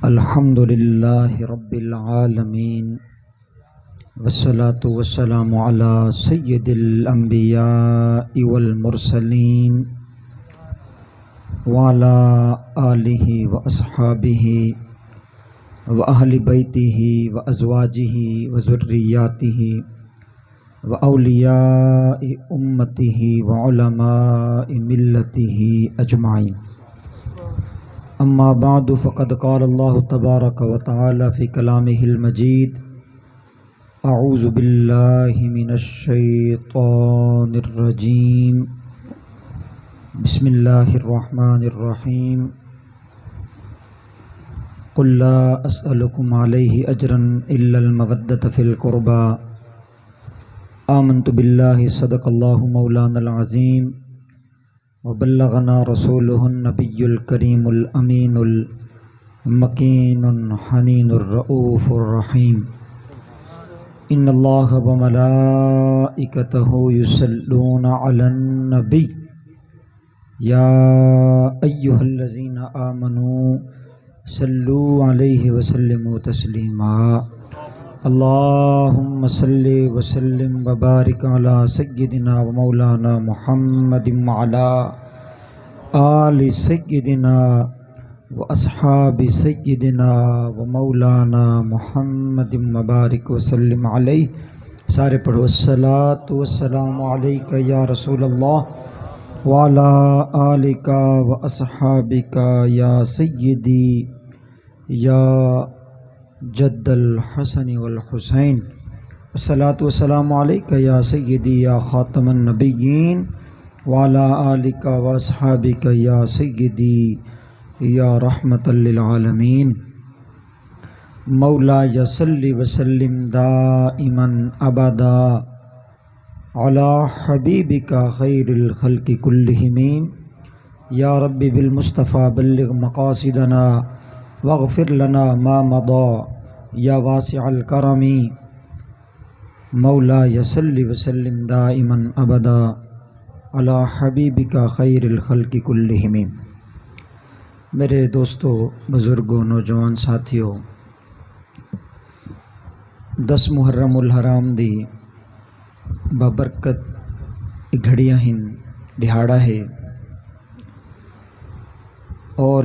الحمد للہ رب العالمین والصلاة والسلام علی سید الانبیاء والمرسلین وعلی آلہ واصحابہ واہل بیتہ وازواجہ وذریاتہ واولیاء امتہ وعلماء ملتہ اجمعین. اما بعد فقد قال اللہ تبارک و تعالی فی کلامہ المجید اعوذ باللہ من الشیطان الرجیم بسم اللہ الرحمن الرحیم قل لا اسألکم علیہ اجرا الا المودۃ فی القربى آمنت باللہ صدق اللہ مولانا العظیم وبلغنا رسوله النبی الکریم الامین المکین الحنین الرؤوف الرحیم. ان اللہ وملائکتہ یصلون علی النبی یا ایہا الذین آمنوا صلوا علیہ وسلموا تسلیما. اللہم صلی وسلم وبارک علی سیدنا و مولانا محمد وعلی آل سیدنا و اصحاب سیدنا و مولانا محمد وبارک وسلم علیہ. سارے پڑھو الصلاۃ والسلام علیک یا رسول اللہ وعلی آلک و اصحابک یا سیدی یا جد الحسن والحسین. الصلاۃ والسلام علیک یا سیدی یا خاتم النبیین وعلی آلک و اصحابک یا سیدی یا رحمۃ للعالمین. مولا صلی وسلم دائما ابدا علی حبیبک خیر الخلق کلہم. یا رب بالمصطفیٰ بلغ مقاصدنا واغفر لنا ما مضى یا واسع الکرم. مولا صلی وسلم دائما ابدا علی حبیبک خیر الخلق کلہم. میرے دوستو، بزرگوں، نوجوان ساتھیوں، 10 محرم الحرام دی بابرکت گھڑیاں ہن دہاڑا ہے اور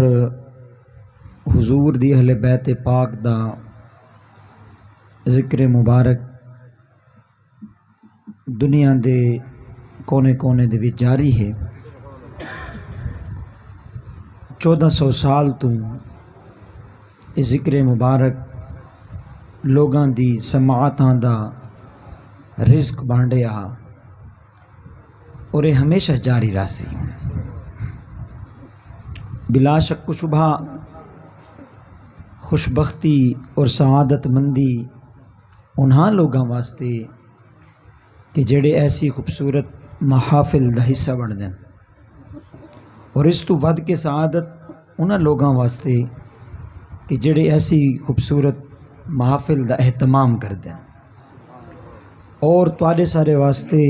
حضور دی اہل بیت پاک دا ذکر مبارک دنیا دے کونے کونے دے وچ جاری ہے. 1400 سال تو یہ ذکر مبارک لوگاں دی سماعتاں دا رزق بن رہا اور یہ ہمیشہ جاری رہسی. بلا شک و شبہ خوشبختی اور سعادت مندی انہاں لوگاں واسطے کہ جڑے ایسی خوبصورت محافل دا حصہ بن دیں، اور اس تو ود کے سعادت انہاں لوگاں واسطے کہ جڑے ایسی خوبصورت محافل دا اہتمام کر دیں، اور تواڈے سارے واسطے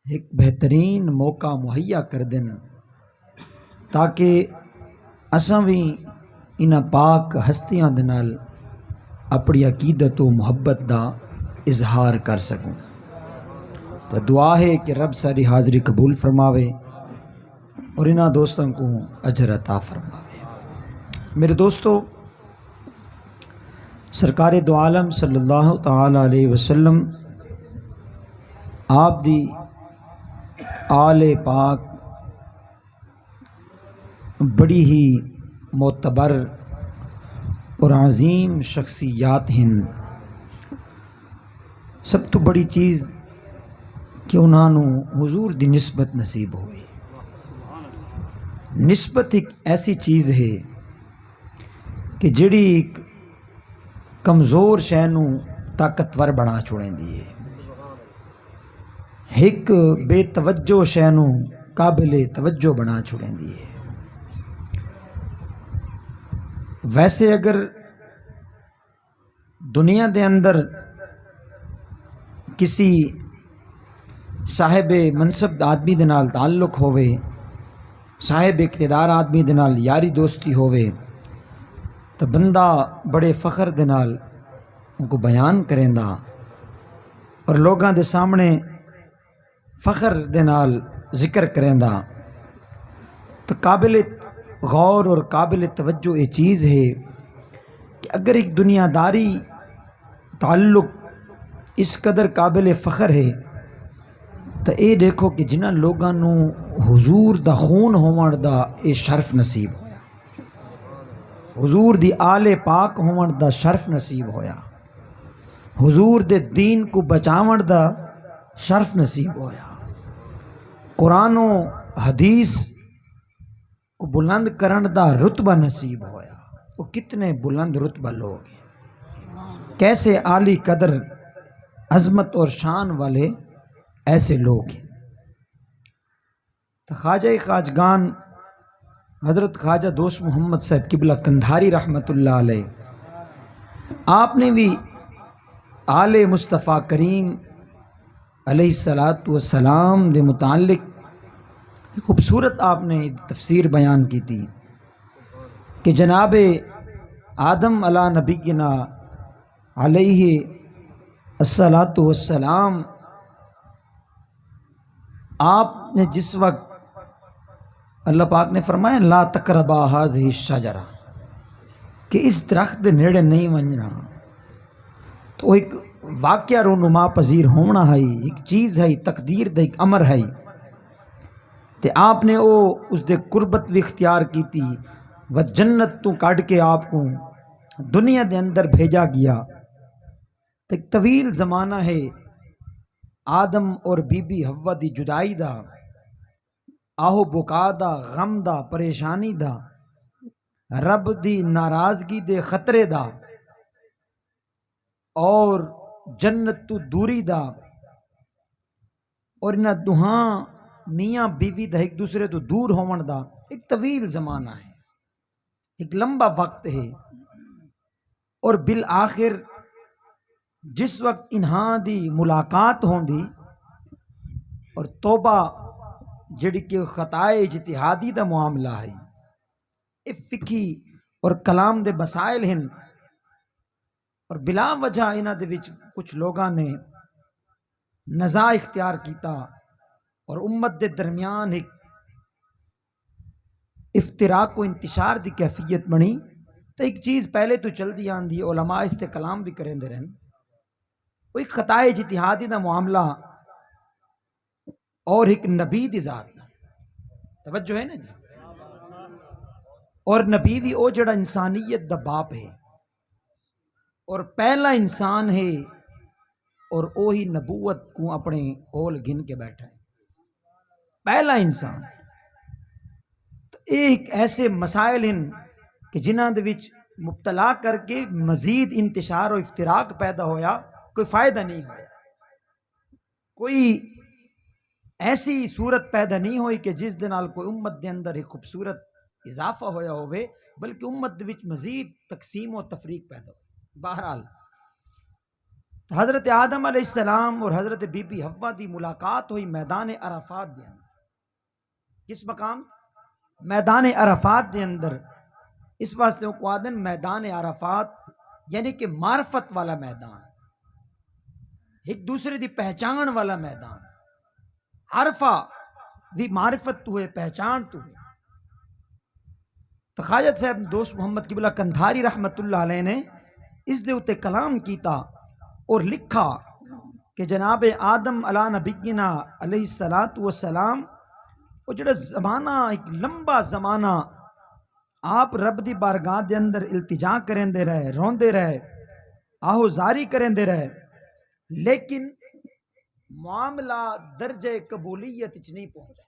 ایک بہترین موقع مہیا کر دیں تاکہ اساں بھی انہاں پاک ہستیاں دے نال اپنی عقیدت و محبت دا اظہار کر سکوں. تو دعا ہے کہ رب ساری حاضری قبول فرماوے اور انہاں دوستوں کو اجر عطا فرماوے. میرے دوستو، سرکار دو عالم صلی اللہ تعالی علیہ وسلم آپ دی آل پاک بڑی ہی معتبر اور عظیم شخصیات ہیں. سب تو بڑی چیز کہ انہوں حضور دی نسبت نصیب ہوئی. نسبت ایک ایسی چیز ہے کہ جڑی ایک کمزور شے نوں طاقتور بنا چھوڑیندی ہے، ایک بے توجہ شے نوں قابل توجہ بنا چھوڑیندی ہے. ویسے اگر دنیا دے اندر کسی صاحب منصب آدمی دے نال تعلق ہوئے، صاحب اقتدار آدمی دے نال یاری دوستی ہوئے تو بندہ بڑے فخر دے نال ان کو بیان کریندا اور لوگاں دے سامنے فخر دے نال ذکر کریندا تو قابل غور اور قابل توجہ یہ چیز ہے کہ اگر ایک دنیا داری تعلق اس قدر قابل فخر ہے تو یہ دیکھو کہ جنہاں لوگاں نو حضور دا خون ہون دا یہ شرف نصیب ہویا، حضور دی آل پاک ہون دا شرف نصیب ہویا، حضور دے دین کو بچاون دا شرف نصیب ہویا، قرآن و حدیث کو بلند کرن دا رتبہ نصیب ہویا۔ وہ کتنے بلند رتبہ لوگ ہیں، کیسے عالی قدر عظمت اور شان والے ایسے لوگ ہیں۔ تو خواجہ خواجگان حضرت خواجہ دوست محمد صاحب قبلہ قندھاری رحمۃ اللہ علیہ، آپ نے بھی آل مصطفیٰ کریم علیہ الصلاۃ والسلام دے متعلق خوبصورت آپ نے تفسیر بیان کی تھی کہ جناب آدم علی نبینا علیہ الصلاۃ والسلام آپ نے جس وقت اللہ پاک نے فرمایا لا تقربا ہذہ الشجرہ کہ اس درخت دے نیڑے نہیں ونجنا، تو ایک واقعہ رونما پذیر ہونا ہے، ایک چیز ہے، تقدیر دا ایک امر ہے، تے آپ نے اس دے قربت بھی اختیار کی تھی و جنت تو کاٹ کے آپ کو دنیا دے اندر بھیجا گیا۔ تو ایک طویل زمانہ ہے آدم اور بی بی حوا دی جدائی دا، آہو بکا دا، غم دا، پریشانی دا، رب دی ناراضگی دے خطرے دا اور جنت تو دوری دا، اور انہاں دوہاں میاں بیوی دا ایک دوسرے تو دور ہون دا ایک طویل زمانہ ہے، ایک لمبا وقت ہے، اور بالآخر جس وقت انہاں دی ملاقات ہوندی اور توبہ جڑی کہ خطائے اجتہادی دا معاملہ ہے، فقہی اور کلام دے مسائل ہیں، اور بلا وجہ انہاں دے وچ کچھ لوگاں نے نزاع اختیار کیتا اور امت دے درمیان ایک افتراق و انتشار دی کیفیت بنی۔ تو ایک چیز پہلے تو چل دی آندھی، علماء اس تے کلام بھی کریں دے رہن، وہ ایک خطائے اجتہادی دا معاملہ اور ایک نبی دی ذات، توجہ ہے نا جی، اور نبی بھی او جڑا انسانیت دا باپ ہے اور پہلا انسان ہے، اور اوہی نبوت کو اپنے کول گن کے بیٹھا ہے، پہلا انسان۔ تو ایک ایسے مسائل ہیں کہ جنہاں دے وچ مبتلا کر کے مزید انتشار و افتراق پیدا ہویا، کوئی فائدہ نہیں ہویا، کوئی ایسی صورت پیدا نہیں ہوئی کہ جس دے نال کوئی امت دے اندر ایک خوبصورت اضافہ ہویا ہوئے، بلکہ امت دے وچ مزید تقسیم و تفریق پیدا ہوئی۔ بہرحال تو حضرت آدم علیہ السلام اور حضرت بی بی حوا دی ملاقات ہوئی میدان عرفات دے اندر، کس مقام؟ میدان عرفات دے اندر۔ اس واسطے کو آدن میدان عرفات یعنی کہ معرفت والا میدان، ایک دوسرے دی پہچان والا میدان، عرفہ بھی معرفت تو ہے، پہچان تو ہے۔ تو خواجہ صاحب دوست محمد قبلہ قندھاری رحمت اللہ علیہ نے اس دے اتے کلام کیتا اور لکھا کہ جناب آدم علی نبینا علیہ الصلاۃ والسلام، وہ جڑا زمانہ ایک لمبا زمانہ آپ رب دی بارگاہ دے اندر التجا کریں دے رہے، رون دے رہے، آہو زاری کریں دے رہے، لیکن معاملہ درجہ قبولیت اچ نہیں پہنچا۔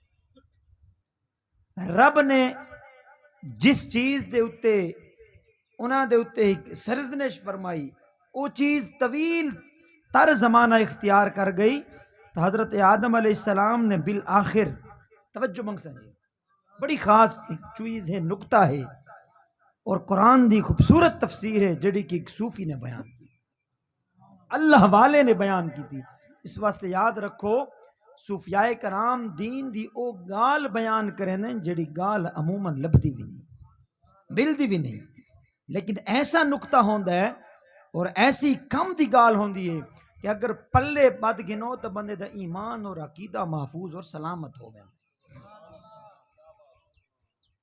رب نے جس چیز دے اتے انہاں دے اتے ایک سرزنش فرمائی، وہ چیز طویل تر زمانہ اختیار کر گئی، تو حضرت آدم علیہ السلام نے بالآخر توجہ منگ سنگے، بڑی خاص ایک چیز ہے، نکتہ ہے، اور قرآن دی خوبصورت تفسیر ہے جڑی کہ ایک صوفی نے بیان کی، اللہ والے نے بیان کی تھی۔ اس واسطے یاد رکھو صوفیاء کرام دین دی او گال بیان کریں جڑی گال عموماً لبدی بھی نہیں، ملدی بھی نہیں، لیکن ایسا نقطہ ہوندا ہے اور ایسی کم دی گال ہوندی ہے کہ اگر پلے بد گنو تو بندے دا ایمان اور عقیدہ محفوظ اور سلامت ہو گئے.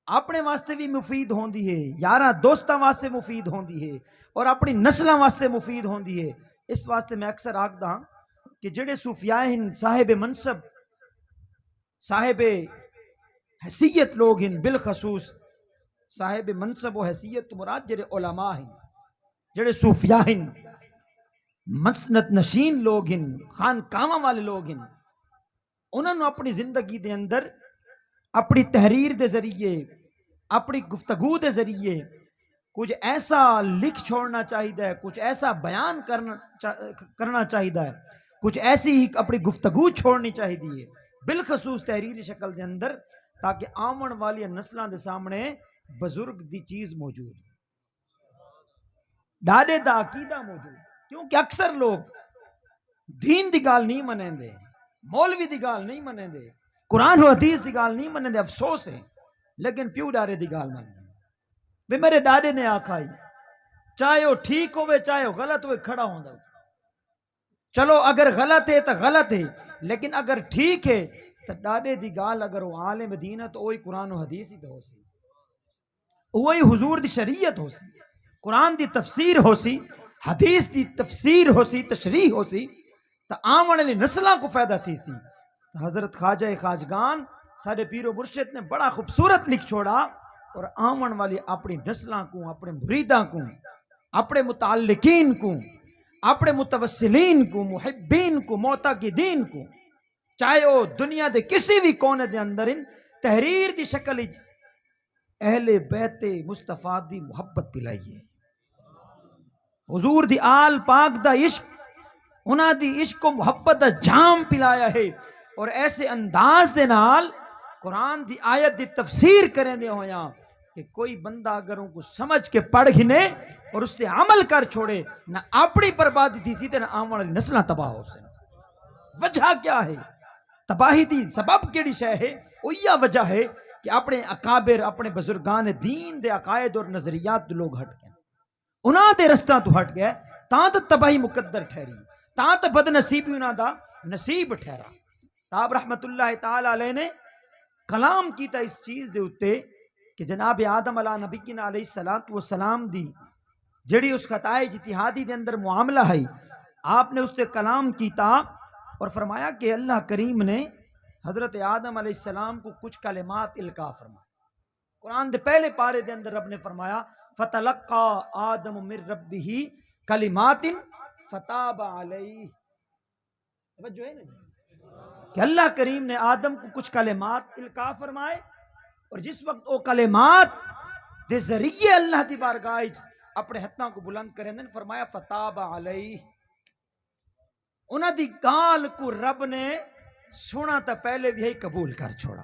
اپنے واسطے بھی مفید ہوندی ہے، یاراں دوستاں واسطے مفید ہوندی ہے، اور اپنی نسلاں واسطے مفید ہوندی ہے. اس واسطے میں اکثر آکھدا ہاں کہ جڑے صوفیاء ہیں، صاحب منصب، صاحب حیثیت لوگ ہیں، بالخصوص صاحب منصب و حیثیت تو مراد جڑے علماء ہیں، جڑے صوفیاء ہیں، مسند نشین لوگ ہیں، خانقاواں والے لوگ ہیں، انہوں نے اپنی زندگی دے اندر اپنی تحریر دے ذریعے، اپنی گفتگو دے ذریعے کچھ ایسا لکھ چھوڑنا چاہیے، کچھ ایسا بیان کرنا چاہیے، کچھ ایسی اپنی گفتگو چھوڑنی چاہیے، بالخصوص تحریری شکل دے اندر، تاکہ آمن والی نسلاں دے سامنے بزرگ دی چیز موجود، ڈاڈے دا عقیدہ موجود. کیونکہ اکثر لوگ دین دی گال نہیں منیں دے، مولوی دی گال نہیں منیں دے، قرآن و حدیث دی گال نہیں منیں دے، افسوس ہے. لیکن پیو ڈارے دی گال منیں بھی میرے ڈاڈے نے آکھائی، چاہے وہ ٹھیک ہوئے چاہے وہ غلط ہوئے، کھڑا ہوں دا. چلو اگر غلط ہے تو غلط ہے، لیکن اگر ٹھیک ہے تو ڈاڈے دی گال اگر وہ عالم دین ہے تو وہی قرآن و حدیث ہی تو ہو سی، وہی حضور دی شریعت ہو سی، قرآن دی تفسیر ہو سی، حدیث دی تفسیر ہو سی، تشریح ہو سی، تو آمن علی نسلہ کو فائدہ تھی سی. حضرت خواجہ خواجگان سارے پیر و مرشد نے بڑا خوبصورت لکھ چھوڑا، اور آمن والی اپنی نسلاں کو، اپنے مریداں کو، اپنے متعلقین کو، اپنے متوسلین کو، محبین کو، معتقدین کو، چاہے وہ دنیا دے کسی بھی کونے دے اندر ان تحریر دی شکل اہل بیت مصطفیٰ دی محبت پلائیے، حضور دی آل پاک دا عشق، انہاں دی عشق و محبت دا جام پلایا ہے، اور ایسے انداز دے نال قرآن دی آیت دی تفسیر کریں دے ہویاں کہ کوئی بندہ اگر ان کو سمجھ کے پڑھ گھنے اور اس تے عمل کر چھوڑے، نہ اپنی بربادی تھی سی تے نہ آمن والی نسلیں تباہ ہو سے. وجہ کیا ہے تباہی دی سبب کیڑی شے ہے؟ اویا وجہ ہے کہ اپنے اکابر، اپنے بزرگان دین دے عقائد اور نظریات دے لوگ ہٹ گئے، انہاں دے رستہ تو ہٹ گئے، تاں تے تباہی مقدر ٹھہری، تاں تے بد نصیبی انہاں دا نصیب ٹھہرا. تاب رحمت اللہ تعالی علیہ نے کلام کیتا اس چیز دے اتے کہ جناب آدم علیہ نبینا علیہ السلام دی جڑی اس خطائے اجتہادی دے اندر معاملہ ہے، آپ نے اس تے کلام کیتا اور فرمایا کہ اللہ کریم نے حضرت آدم علیہ السلام کو کچھ کلمات القا فرمایا. قرآن دے پہلے پارے دے اندر رب نے فرمایا فَتَلَقَّى آدم من ربہ کلمات فتاب علیہ. توجہ ہے نا کہ اللہ کریم نے آدم کو کچھ کلمات القا فرمائے، اور جس وقت وہ کلمات دے ذریعے اللہ دی بارگاہ اپنے ہتھاں کو بلند کریں دن، فرمایا فتاب علیہ. انہاں دی گال کو رب نے سنا تا پہلے بھی ہی قبول کر چھوڑا.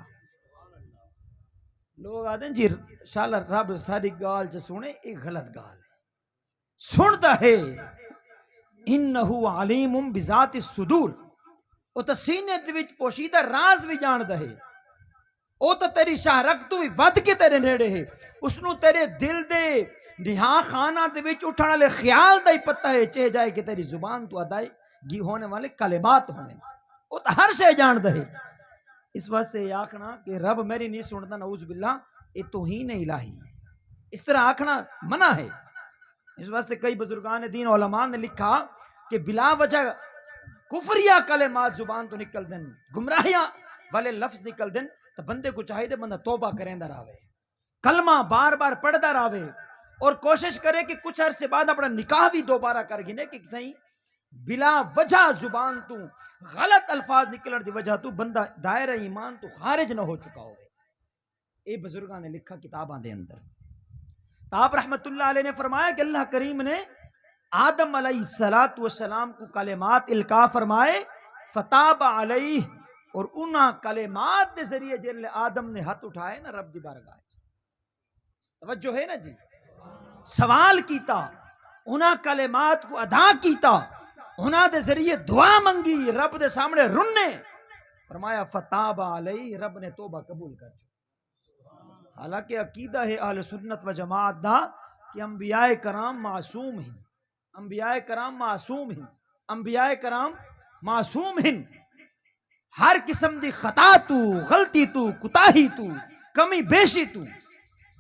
لوگ آتے ہیں جی شاءاللہ رب ساری گال چ سنے، ایک غلط گال ہے، سنتا ہے انہو علیم بذات الصدور، او تا سینے دے وچ پوشیدہ راز بھی جاندا ہے، او تا تیری شاہ رگ تو بھی ود کے تیرے نیڑے ہے، اس نو تیرے دل دے نہا خانہ دے وچ اٹھانا لے خیال دا ہی پتہ ہے، چاہے جائے کہ تیری زبان تو ادائی گی ہونے والے کلمات ہونے، او تا ہر شے جاندا ہے. اس واسطے یہ آکھنا کہ رب میری نہیں سنتا نعوذ باللہ، یہ توہین الہی ہے، اس طرح آکھنا منع ہے. اس واسطے کئی بزرگان دین علماء نے لکھا کہ بلا وجہ کفریہ کلمات زبان تو نکل دن، گمراہیاں والے لفظ نکل دن، تو بندے کو چاہیے بندہ توبہ کریں دا راوے، کلمہ بار بار پڑھ دا راوے، اور کوشش کرے کہ کچھ عرصے بعد اپنا نکاح بھی دوبارہ کر گنے کہ نہیں بلا وجہ زبان تو غلط الفاظ نکلن دی وجہ تو بندہ دائرہ ایمان تو خارج نہ ہو چکا ہوئے. اے بزرگاں نے لکھا کتاباں دے اندر. آپ رحمت اللہ علیہ نے فرمایا کہ اللہ کریم نے آدم علیہ السلام کو کلمات القا فرمائے فتاب علیہ، اور انہاں کلمات دے ذریعے جن آدم نے ہاتھ اٹھائے نا رب دی بارگاہ، توجہ ہے نا جی، سوال کیتا، انہاں کلمات کو ادا کیتا، انہاں دے ذریعے دعا منگی، رب دے سامنے رننے، فرمایا فتاب علیہ، رب نے توبہ قبول کر. حالانکہ عقیدہ ہے اہل سنت و جماعت دا کہ انبیاء کرام معصوم ہیں، انبیاء کرام معصوم ہیں، انبیاء کرام معصوم ہیں، ہر قسم دی خطا تو غلطی تو کوتاہی تو کمی بیشی تو،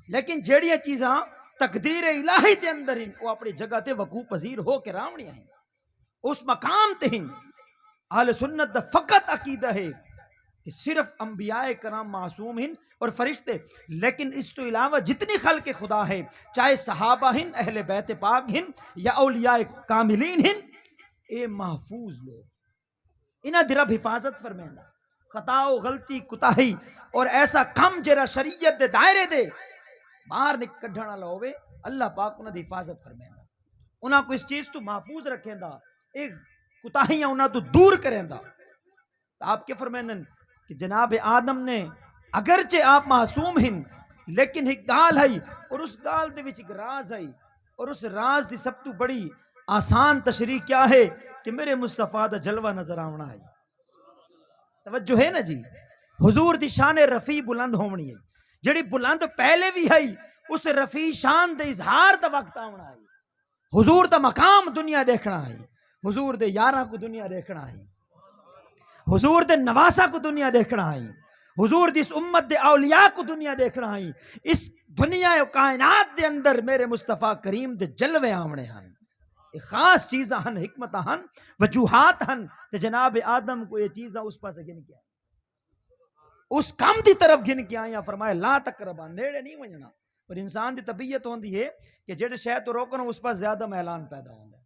لیکن جیڑیاں چیزاں تقدیر الہی دے اندر ہیں وہ اپنی جگہ تے وقوع پذیر ہو کے راونیاں ہیں، اس مقام تے ہیں۔ اہل سنت دا فقط عقیدہ ہے کہ صرف انبیاء کرام معصوم ہیں اور فرشتے، لیکن اس تو علاوہ جتنی خلق خدا ہے، چاہے صحابہ ہیں، اہل بیت پاک ہیں یا اولیاء کاملین ہیں، اے محفوظ لوگ، انہاں دی رب حفاظت فرمیندا، خطا و غلطی کوتاہی اور ایسا کم جرا شریعت دے دائرے دے باہر کڈھن والا ہوئے، اللہ پاک انہاں دی حفاظت فرمیندا، انہاں کو اس چیز تو محفوظ رکھیندا، ایک کوتاہیاں انہاں تو دور کریندا۔ آپ کے فرمائندن کہ جناب آدم نے اگرچہ آپ معصوم ہیں لیکن ایک گال ہے اور اس گال دے وچ ایک راز ہے، اور اس راز دی سب تو بڑی آسان تشریح کیا ہے کہ میرے مصطفیٰ دا جلوہ نظر آونا ہے۔ توجہ ہے نا جی، حضور دی شان رفیع بلند ہونی ہے، جڑی بلند پہلے بھی ہے، اس رفیع شان دے اظہار دا وقت آونا ہے، حضور دا مقام دنیا دیکھنا ہے، حضور دے یاراں کو دنیا دیکھنا ہے، حضور دے نواسا کو دنیا دیکھنا ہے، حضور دی اس امت دے اولیاء کو دنیا دیکھنا ہے، اس دنیا و کائنات دے اندر میرے مصطفیٰ کریم دے جلوے آونے ہیں، ایک خاص چیزاں ہن، حکمتاں ہن، وجوہات ہن، تے جناب آدم کو یہ چیزاں اس پاس گن کے اس کام دی طرف گن کے آیا، فرمایا لا تقربا، نیڑے نہیں ونجنا، اور انسان دی طبیعت ہوندی ہے کہ جڑے شے تو روکن اس پاس زیادہ میلان پیدا ہوندا ہے،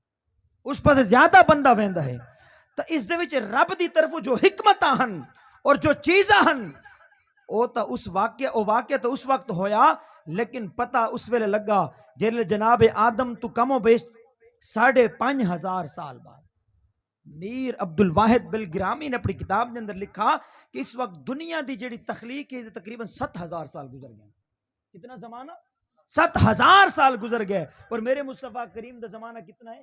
اس پاس زیادہ بندہ ویندا ہے، تو اس دے وچ رب دی طرف جو حکمتاں ہن اور جو چیزاں ہن او تا اس واقعہ تو اس وقت ہویا، لیکن پتہ اس ویلے لگا جیلے جناب آدم تو کم و بیش 5,500 سال بعد۔ میر عبد الواحد بلگرامی نے اپنی کتاب کے اندر لکھا کہ اس وقت دنیا دی جڑی تخلیق ہے تقریباً 7,000 سال گزر گئے۔ کتنا زمانہ؟ 7,000 سال گزر گئے، اور میرے مصطفیٰ کریم دا زمانہ کتنا ہے؟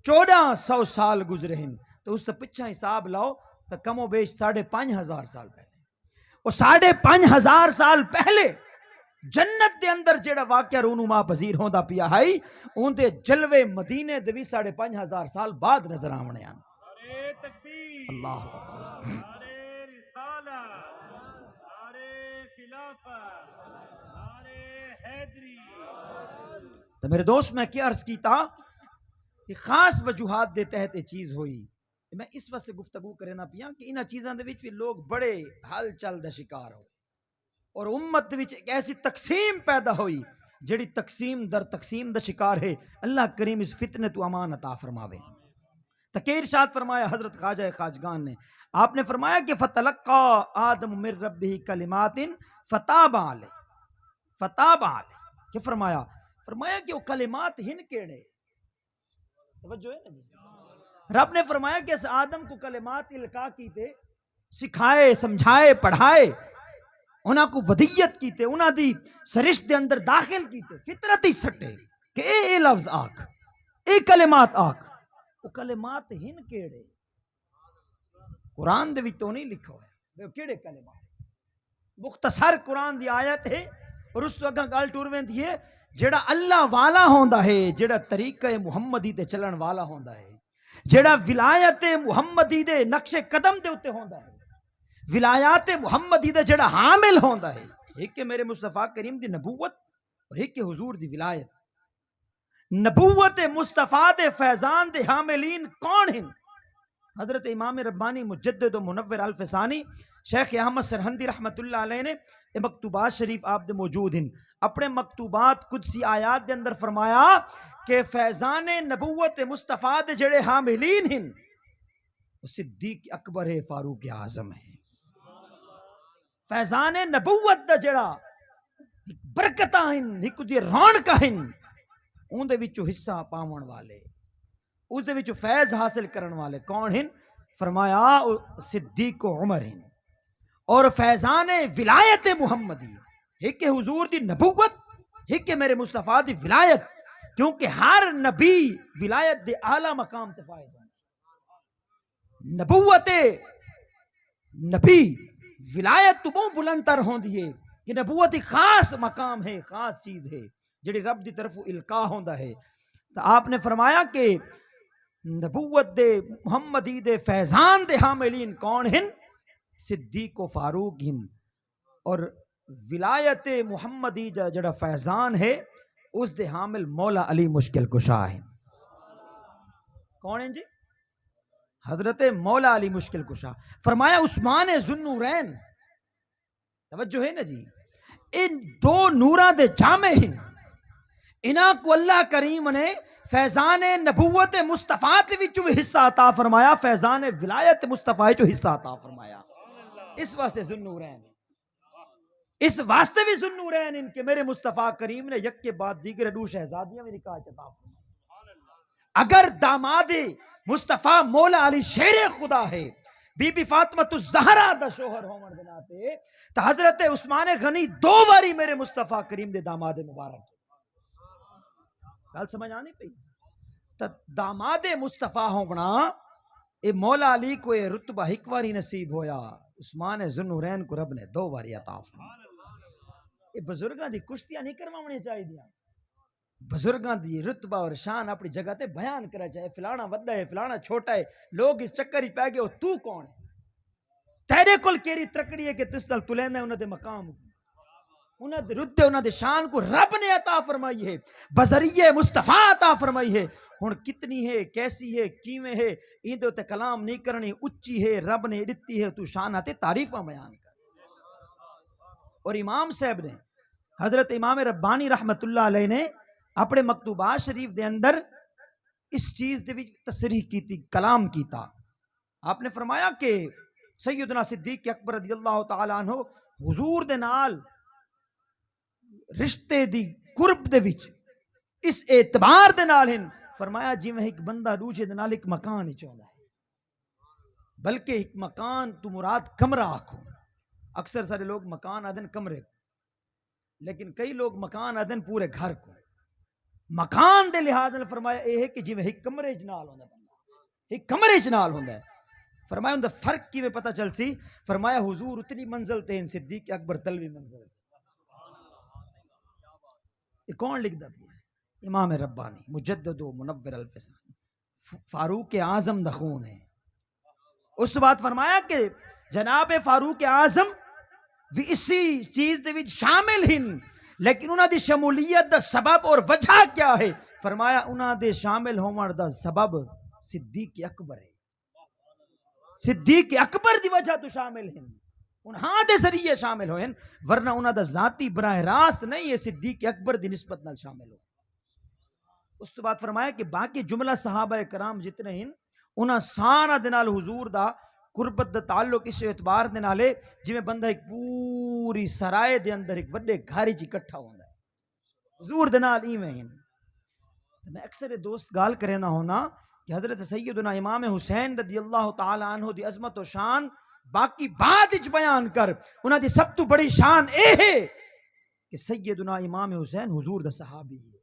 1,400 سال گزرے ہیں، تو اس سے پچھا حساب لاؤ تو کم و بیش 5,500 سال پہلے، اور 5,500 سال پہلے جنت دے اندر جیڑا واقعہ رونما پذیر ہوندا پیا ہے، اون دے جلوے مدینے دے بھی 5,500 سال بعد نظر آونے ہیں۔ اللہ اکبر، نعرے رسالت، نعرے خلافت، نعرے حیدری۔ تو میرے دوست میں کیا عرض کیتا کہ خاص وجوہات دے تحت یہ چیز ہوئی، میں اس وقت سے گفتگو کرنا پیا کہ انہاں چیزاں دے وچ بھی لوگ بڑے ہل چل دے شکار ہوئے، اور امت دے وچ ایک ایسی تقسیم پیدا ہوئی جڑی تقسیم در تقسیم دا شکار ہے۔ اللہ کریم اس فتنے تو امان عطا فرماوے۔ تکیر ارشاد فرمایا حضرت خواجہ خواجگان نے، آپ نے فرمایا کہ فتلقى آدم من ربہ کلمات فتاب علیہ، فتاب علیہ، کہ فرمایا کہ وہ کلمات ہن کیڑے، توجہ ہے نا جی، رب نے فرمایا کہ اس آدم کو کلمات القا کیتے، سکھائے، سمجھائے، پڑھائے، انہاں کو ودیت کیتے، انہاں دی سرشت دے اندر داخل کیتے، فطرت ہی سٹے کہ اے لفظ آکھ، اے کلمات آکھ، وہ کلمات ہن کیڑے؟ قرآن دے وچ تو نہیں لکھو ہے کیڑے کلمات، مختصر قرآن دی آیت ہے، اور اس تو اگاں گل ٹور ویندی ہے جڑا اللہ والا ہوندا ہے، جڑا طریقہ محمدی تے چلن والا ہوندا ہے، جڑا ولایت محمدی دے نقش قدم دے اوتے ہوندا ہے، ولایات محمدی دے جڑا حامل ہوندا ہے، ایک کہ میرے مصطفیٰ کریم دی نبوت اور ایک کہ حضور دی ولایت۔ نبوت مصطفیٰ دے فیضان دے حاملین کون ہیں؟ حضرت امام ربانی مجدد و منور الفسانی شیخ احمد سرہندی رحمت اللہ علیہ نے یہ مکتوبات شریف آپ دے موجود ہیں، اپنے مکتوبات قدسی آیات دے اندر فرمایا کہ فیضان نبوت مصطفیٰ دے جڑے حاملین ہیں وہ صدیق اکبر ہے، فاروق اعظم ہے۔ فیضان نبوت دا جڑا برکتاں ہیں، ایک دی رونقاں ہیں، اون دے وچوں حصہ پاون والے، اس دے وچوں فیض حاصل کرن والے کون ہیں؟ فرمایا صدیق و عمر ہیں۔ اور فیضان ولایت محمدی، ایک حضور دی نبوت، ایک میرے مصطفیٰ دی ولایت، کیونکہ ہر نبی ولایت دے اعلیٰ مقام تے فائز ہیں۔ نبوت نبی ولایت تو بہت بلند تر ہوندی ہے کہ نبوت ایک خاص مقام ہے، خاص چیز ہے، جڑی رب دی طرف القا ہوندا ہے. تو آپ نے فرمایا کہ نبوت دے محمدی دے فیضان دے حاملین کون ہیں؟ صدیق و فاروق ہیں. اور ولایت محمدی جڑا فیضان ہے اس دے حامل مولا علی مشکل کشا ہیں. کون ہیں جی؟ حضرت مولا علی مشکل کشا. فرمایا عثمان ذوالنورین، توجہ ہے نا جی، ان دو نوراں دے جامع ہیں. انہاں کو اللہ کریم نے فیضان نبوت مصطفیٰ دے وچوں بھی حصہ عطا فرمایا، فیضان ولایت مصطفیٰ وچوں حصہ عطا فرمایا. اس واسطے ذوالنورین، اس واسطے بھی ذوالنورین ان کے میرے مصطفیٰ کریم نے یک کے بعد دیگر دو شہزادیاں بھی نکاح عطا فرمایا. اگر داماد مصطفیٰ مولا علی شیر خدا ہے، بی بی فاطمہ الزہرا دا شوہر ہون دے ناتے، تو حضرت عثمان غنی دو باری میرے مصطفیٰ کریم دے داماد مبارک. گل سمجھ آنی پئی؟ تو داماد مصطفیٰ ہونا اے مولا علی کو اے رتبہ ایک باری نصیب ہویا، عثمان ذوالنورین کو رب نے دو باری عطا فرمایا. اے بزرگاں دی کشتیاں نہیں کروانی چاہیے دیاں، بزرگاں دی رتبہ اور شان اپنی جگہ تے بیان کرنا چاہے. فلانا وڈا ہے، فلانا چھوٹا ہے، لوگ اس چکر ہی پہ گئے تو کون ہے؟ تیرے کول کیری ترکڑی ہے کہ تس نال تلیندہ ہے انہاں دے مقام کو، انہاں دے رتبے، انہاں دے شان کو رب نے عطا فرمائی ہے، بذریعہ مصطفیٰ عطا فرمائی ہے. ہن کتنی ہے، کیسی ہے، کیویں ہے، این دے تے کلام نہیں کرنی، اچھی ہے، رب نے دتی ہے، تو شان تے تعریفاں بیان کر. اور امام صاحب نے، حضرت امام ربانی رحمت اللہ علیہ نے اپنے مکتوبات شریف دے اندر اس چیز دے وچ تصریح کیتی، کلام کیتا. آپ نے فرمایا کہ سیدنا صدیق اکبر رضی اللہ تعالی عنہ حضور دے نال رشتے دی قرب دے وچ اس اعتبار دے نال ہیں، فرمایا جی میں ایک بندہ دوسرے دے نال ایک مکان ہی چاہتا ہے، بلکہ ایک مکان تو مراد کمرہ آکھو. اکثر سارے لوگ مکان آدن کمرے کو، لیکن کئی لوگ مکان آدن پورے گھر کو. مکان دے لحاظ نے فرمایا اے ہے کہ جی میں ایک کمرے جنال ہوندا بندہ، ایک کمرے جنال ہوندا ہے. فرمایا ان دا فرق کی میں پتہ چل سی، فرمایا حضور اتنی منزل تے ہیں، صدیق اکبر تلوی منزل. یہ کون لکھ دا پیا؟ امام ربانی مجدد و منور الفسان، فاروق اعظم دا خون ہے. اس بات فرمایا کہ جناب فاروق اعظم بھی اسی چیز دے وچ شامل ہیں، لیکن انہاں دی شمولیت دا سبب اور وجہ کیا ہے؟ فرمایا انہاں دے شامل ہون دا سبب صدیق اکبر ہے. صدیق اکبر دی وجہ تو شامل ہیں، انہاں دے ذریعے شامل ہوئے، ورنہ انہاں دا ذاتی براہ راست نہیں ہے صدیق اکبر دی نسبت نال شامل ہو. اس تو بعد فرمایا کہ باقی جملہ صحابہ کرام جتنے ہیں انہاں سارا دے نال حضور دا قربت دا تعلق اس اعتبار دے نالے جویں بندہ ایک پوری سرائے دے اندر ایک وڈے گھر وچ اکٹھا ہوندا ہے، حضور دے نال ایویں ہیں. میں اکثر دوست گال کرنا ہونا کہ حضرت سیدنا امام حسین رضی اللہ تعالی عنہ دی عظمت و شان باقی بعد وچ بیان کر. انہاں دی سب تو بڑی شان اے ہے کہ سیدنا امام حسین حضور دا صحابی ہے،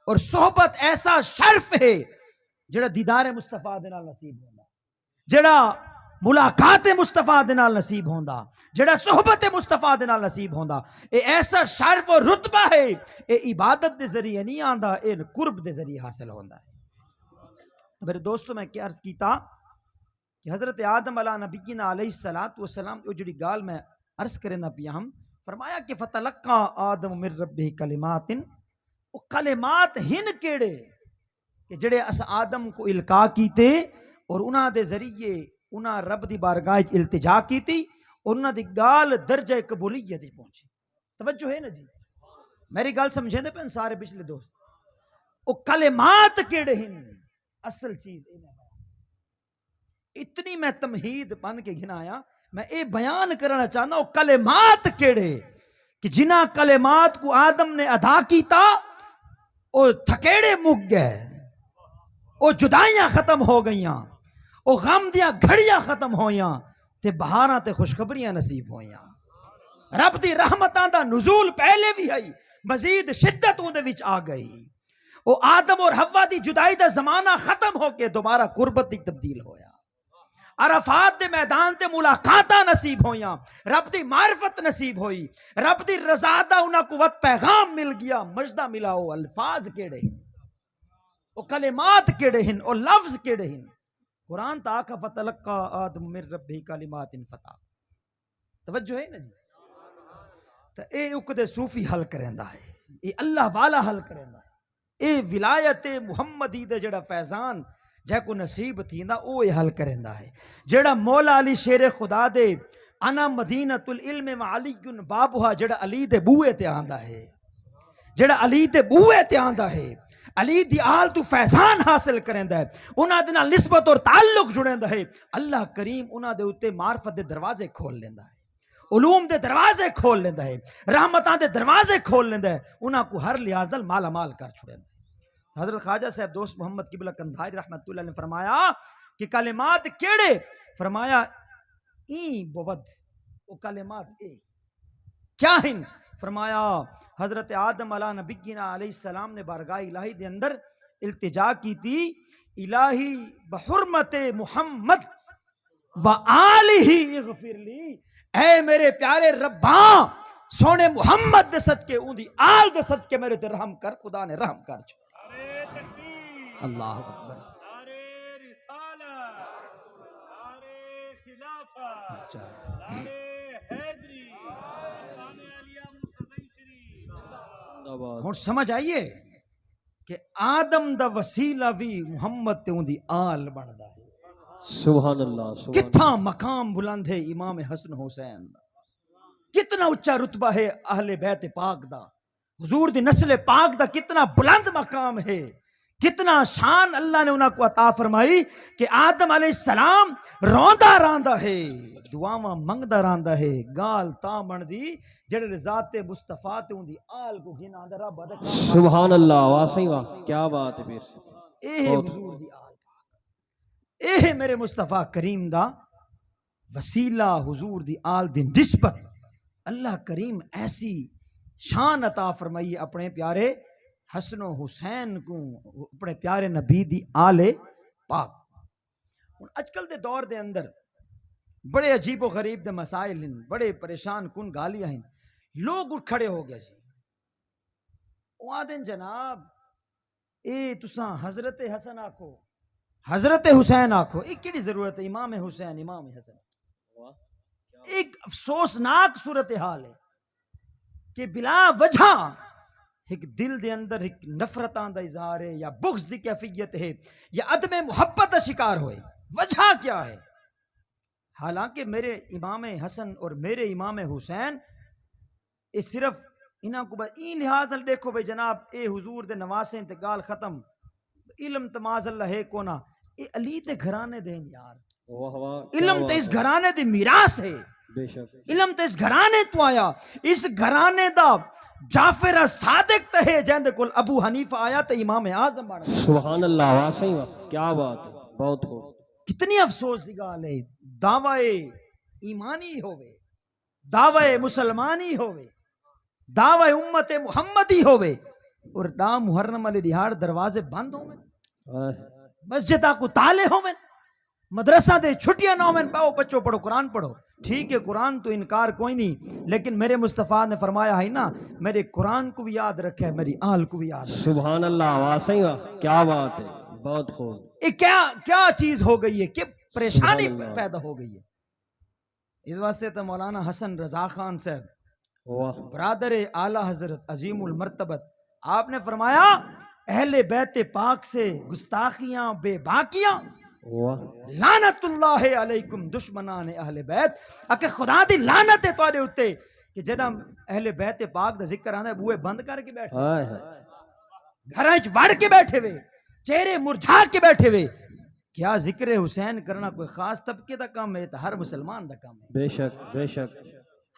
اور صحبت ایسا شرف ہے جڑا دیدار مصطفیٰ دے نال نصیب ہوندا، جڑا ملاقات مصطفیٰ دے نال نصیب ہوندا، جڑا صحبت مصطفیٰ دے نال نصیب ہوندا. اے ایسا شرف اور رتبہ ہے، اے عبادت دے ذریعے نہیں آندا، اے قرب دے ذریعے حاصل ہوندا ہے. تو میرے دوستو میں کیا عرض کیتا کہ حضرت آدم علیہ نبینا علیہ السلام وہ جڑی گال میں عرض کرنا پیا ہم، فرمایا کہ فتلقا آدم من ربہ کلمات، وہ کلمات ہن کیڑے کہ جڑے اس آدم کو القا کیتے اور انہاں دے ذریعے انہاں رب دی بارگاہ التجا کیتی اور انہاں دی گال درجہ قبولیت پہنچی. توجہ ہے نا جی؟ میری گال سمجھیں دے پہن سارے پچھلے دوست، وہ کلمات کیڑے ہن؟ اصل چیز اتنی میں تمہید بن کے گھنایا، میں اے بیان کرنا چاہنا وہ کلمات کیڑے کہ جنہ کلمات کو آدم نے ادا کیتا وہ تھکیڑے مک گئے، وہ جدائیاں ختم ہو گئیاں، وہ غم دیاں گھڑیاں ختم ہویاں تے بہاراں تے خوشخبریاں نصیب ہویاں. رب دی رحمتاں دا نزول پہلے بھی ہے، مزید شدت اون دے وچ آ گئی. وہ آدم اور حوا دی جدائی دا زمانہ ختم ہو کے دوبارہ قربت دی تبدیل ہویا. عرفات دے میدان تے ملاقاتاں نصیب ہویاں، رب دی معرفت نصیب ہوئی، رب دی رضا دا انہاں کو وقت پیغام مل گیا، مجدہ ملا۔ او الفاظ کیڑے ہیں، او کلمات کیڑے ہیں، او لفظ کیڑے ہیں۔ قرآن تا آکھا فتلقا آدم من ربہ کلمات فتح، توجہ ہے نا جی؟ تو اے عقدے صوفی حل کریندا ہے، اے اللہ والا حل کریندا ہے، اے ولایت محمدی دے جڑا فیضان جے کو نصیب تھیندا او اے حل کریندا ہے۔ جڑا مولا علی شیر خدا دے انا مدینۃ العلم وعلی بابھا، جڑا علی دے بوئے تے آندا ہے، جڑا علی دے بوئے تے آندا ہے، علی دی آل تو فیضان حاصل کریندا ہے، انہاں دے نال نسبت اور تعلق جڑیندا ہے، اللہ کریم انہاں دے اوتے معرفت دے دروازے کھول لیندا ہے، علوم دے دروازے کھول لیندا ہے، رحمتاں دے دروازے کھول لیندا ہے، انہاں کو ہر لحاظ نال مالا مال کر چھڑیندا ہے۔ حضرت خواجہ صاحب دوست محمد قبلہ قندھاری رحمت اللہ نے فرمایا کہ کلمات کیڑے؟ فرمایا این بود، وہ کلمات اے کیا ہیں؟ فرمایا حضرت آدم علیہ نبینا علیہ السلام نے بارگاہ الہی دے اندر التجا کی تھی، الہی بحرمت محمد و آلہ اغفر لی، اے میرے پیارے رباں سونے محمد دے صدقے، اون دی آل دے صدقے میرے تے رحم کر، خدا نے رحم کر چھو۔ نعرے تکبیر، اللہ اکبر۔ نعرے رسالت، نعرے خلافت، اچھا نعرے حیدری، اسلام علیہ مصطفی شریف۔ ہن سمجھ آئیے کہ آدم دا وسیلہ بھی محمد تے اون دی آل بندا ہے۔ سبحان اللہ، سبحان کتنا مقام بلند ہے امام حسن حسین دا، کتنا اچھا رتبہ ہے اہل بیت پاک دا، حضور دی نسل پاک دا کتنا بلند مقام ہے، کتنا شان اللہ نے انہاں کو عطا فرمائی کہ آدم علیہ السلام روندا راندا ہے، دعاواں منگدا راندا ہے، گال تا بن دی جڑے ذات مصطفیٰ تے اون دی آل کو گھنا دا رب دا کام۔ سبحان اللہ، واقعی واہ، کیا بات ہے پیر۔ اے حضور دی آل پاک، اے میرے مصطفیٰ کریم دا وسیلہ، حضور دی آل دی نسبت اللہ کریم ایسی شان عطا فرمائی اپنے پیارے حسن و حسین کو، اپنے پیارے نبی دی آل پاک۔ اج کل دے دور دے اندر بڑے عجیب و غریب دے مسائل ہیں، بڑے پریشان کن گالیاں ہیں، لوگ اٹھ کھڑے ہو گئے جی، وہ آدھیں جناب اے تساں حضرت حسن آکھو، حضرت حسین آکھو، ایک کیڑی ضرورت ہے امام حسین امام حسن؟ ایک افسوسناک صورتحال ہے کہ بلا وجہ ایک دل دے اندر ایک نفرتاں دا اظہار ہے، یا بغض دی کیفیت ہے، یا عدم محبت دا شکار ہوئے۔ وجہ کیا ہے؟ حالانکہ میرے امام حسن اور میرے امام حسین اے صرف انہاں کو این لحاظ نال دیکھو بھئی جناب اے حضور دے نواسے تے گال ختم، علم تماز اللہ ہے کونا، اے علی دے گھرانے دیں یار، واہ واہ، علم تے اس گھرانے دی میراث ہے، بے شک، علم تے اس گھرانے تو آیا، اس گھرانے دا جعفر صادق تے ہے جہندے کول ابو حنیفہ آیا تے امام اعظم بن گیا۔ سبحان اللہ، واقعی واہ، کیا بات ہے، بہت خوب۔ کتنی افسوس دی گال ہے، دعوی ایمانی ہوئے، دعوی مسلمانی ہوئے، دعوی امت محمدی ہوئے، اور دا محرم علی دیہاڑ دروازے بند ہوئے، مسجدہ کو تالے ہوئے، مدرسہ دے چھٹیاں نہ ہوئے، باؤ بچوں پڑھو قرآن پڑھو۔ ٹھیک ہے قرآن تو انکار کوئی نہیں، لیکن میرے مصطفیٰ نے فرمایا ہے نا میرے قرآن کو بھی یاد رکھے، میری آل کو بھی یاد رکھے۔ سبحان اللہ، واقعی واہ، کیا بات ہے، بہت خوب۔ یہ کیا چیز ہو گئی ہے کہ پریشانی سبحان اللہ۔ پیدا ہو گئی ہے۔ اس واسطے تو مولانا حسن رضا خان صاحب واہ، برادر اعلی حضرت عظیم المرتبت، آپ نے فرمایا اہل بیت پاک سے گستاخیاں بے باکیاں، واہ، لعنت اللہ علیکم دشمنان اہل بیت، اکہ خدا دی لعنت ہے تواڈے اوتے کہ جداں اہل بیت پاک دا ذکر آندا ہے بوئے بند کر کے بیٹھے، ہائے ہائے، گھراں وچ وڑ کے بیٹھے ہوئے، چہرے مرجھا کے بیٹھے ہوئے۔ کیا ذکر حسین کرنا کوئی خاص طبقے دا کام ہے؟ تو ہر مسلمان دا کام ہے، بے شک، بے شک،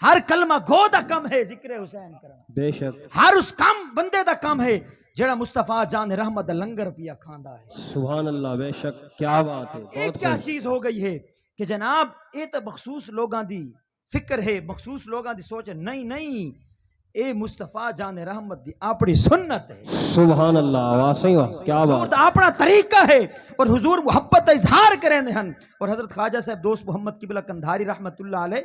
ہر کلمہ گو دا کام ہے ذکر حسین کرنا، بے شک، ہر اس کام بندے دا کام ہے جڑا مصطفیٰ جان رحمت دا لنگر پیا کھاندا ہے۔ سبحان اللہ، بے شک، کیا بات ہے، یہ بہت کیا خوب۔ چیز ہو گئی ہے کہ جناب یہ تو مخصوص لوگاں دی فکر ہے، مخصوص لوگاں دی سوچ ہے، نہیں نہیں، اے مصطفیٰ جان رحمت دی اپنی سنت ہے، سبحان اللہ واہ صحیح واہ کیا حضور بات دا اپنا طریقہ ہے، اور حضور محبت دا اظہار کریں دے ہن. اور حضرت خواجہ صاحب دوست محمد قبلہ قندھاری رحمت اللہ علیہ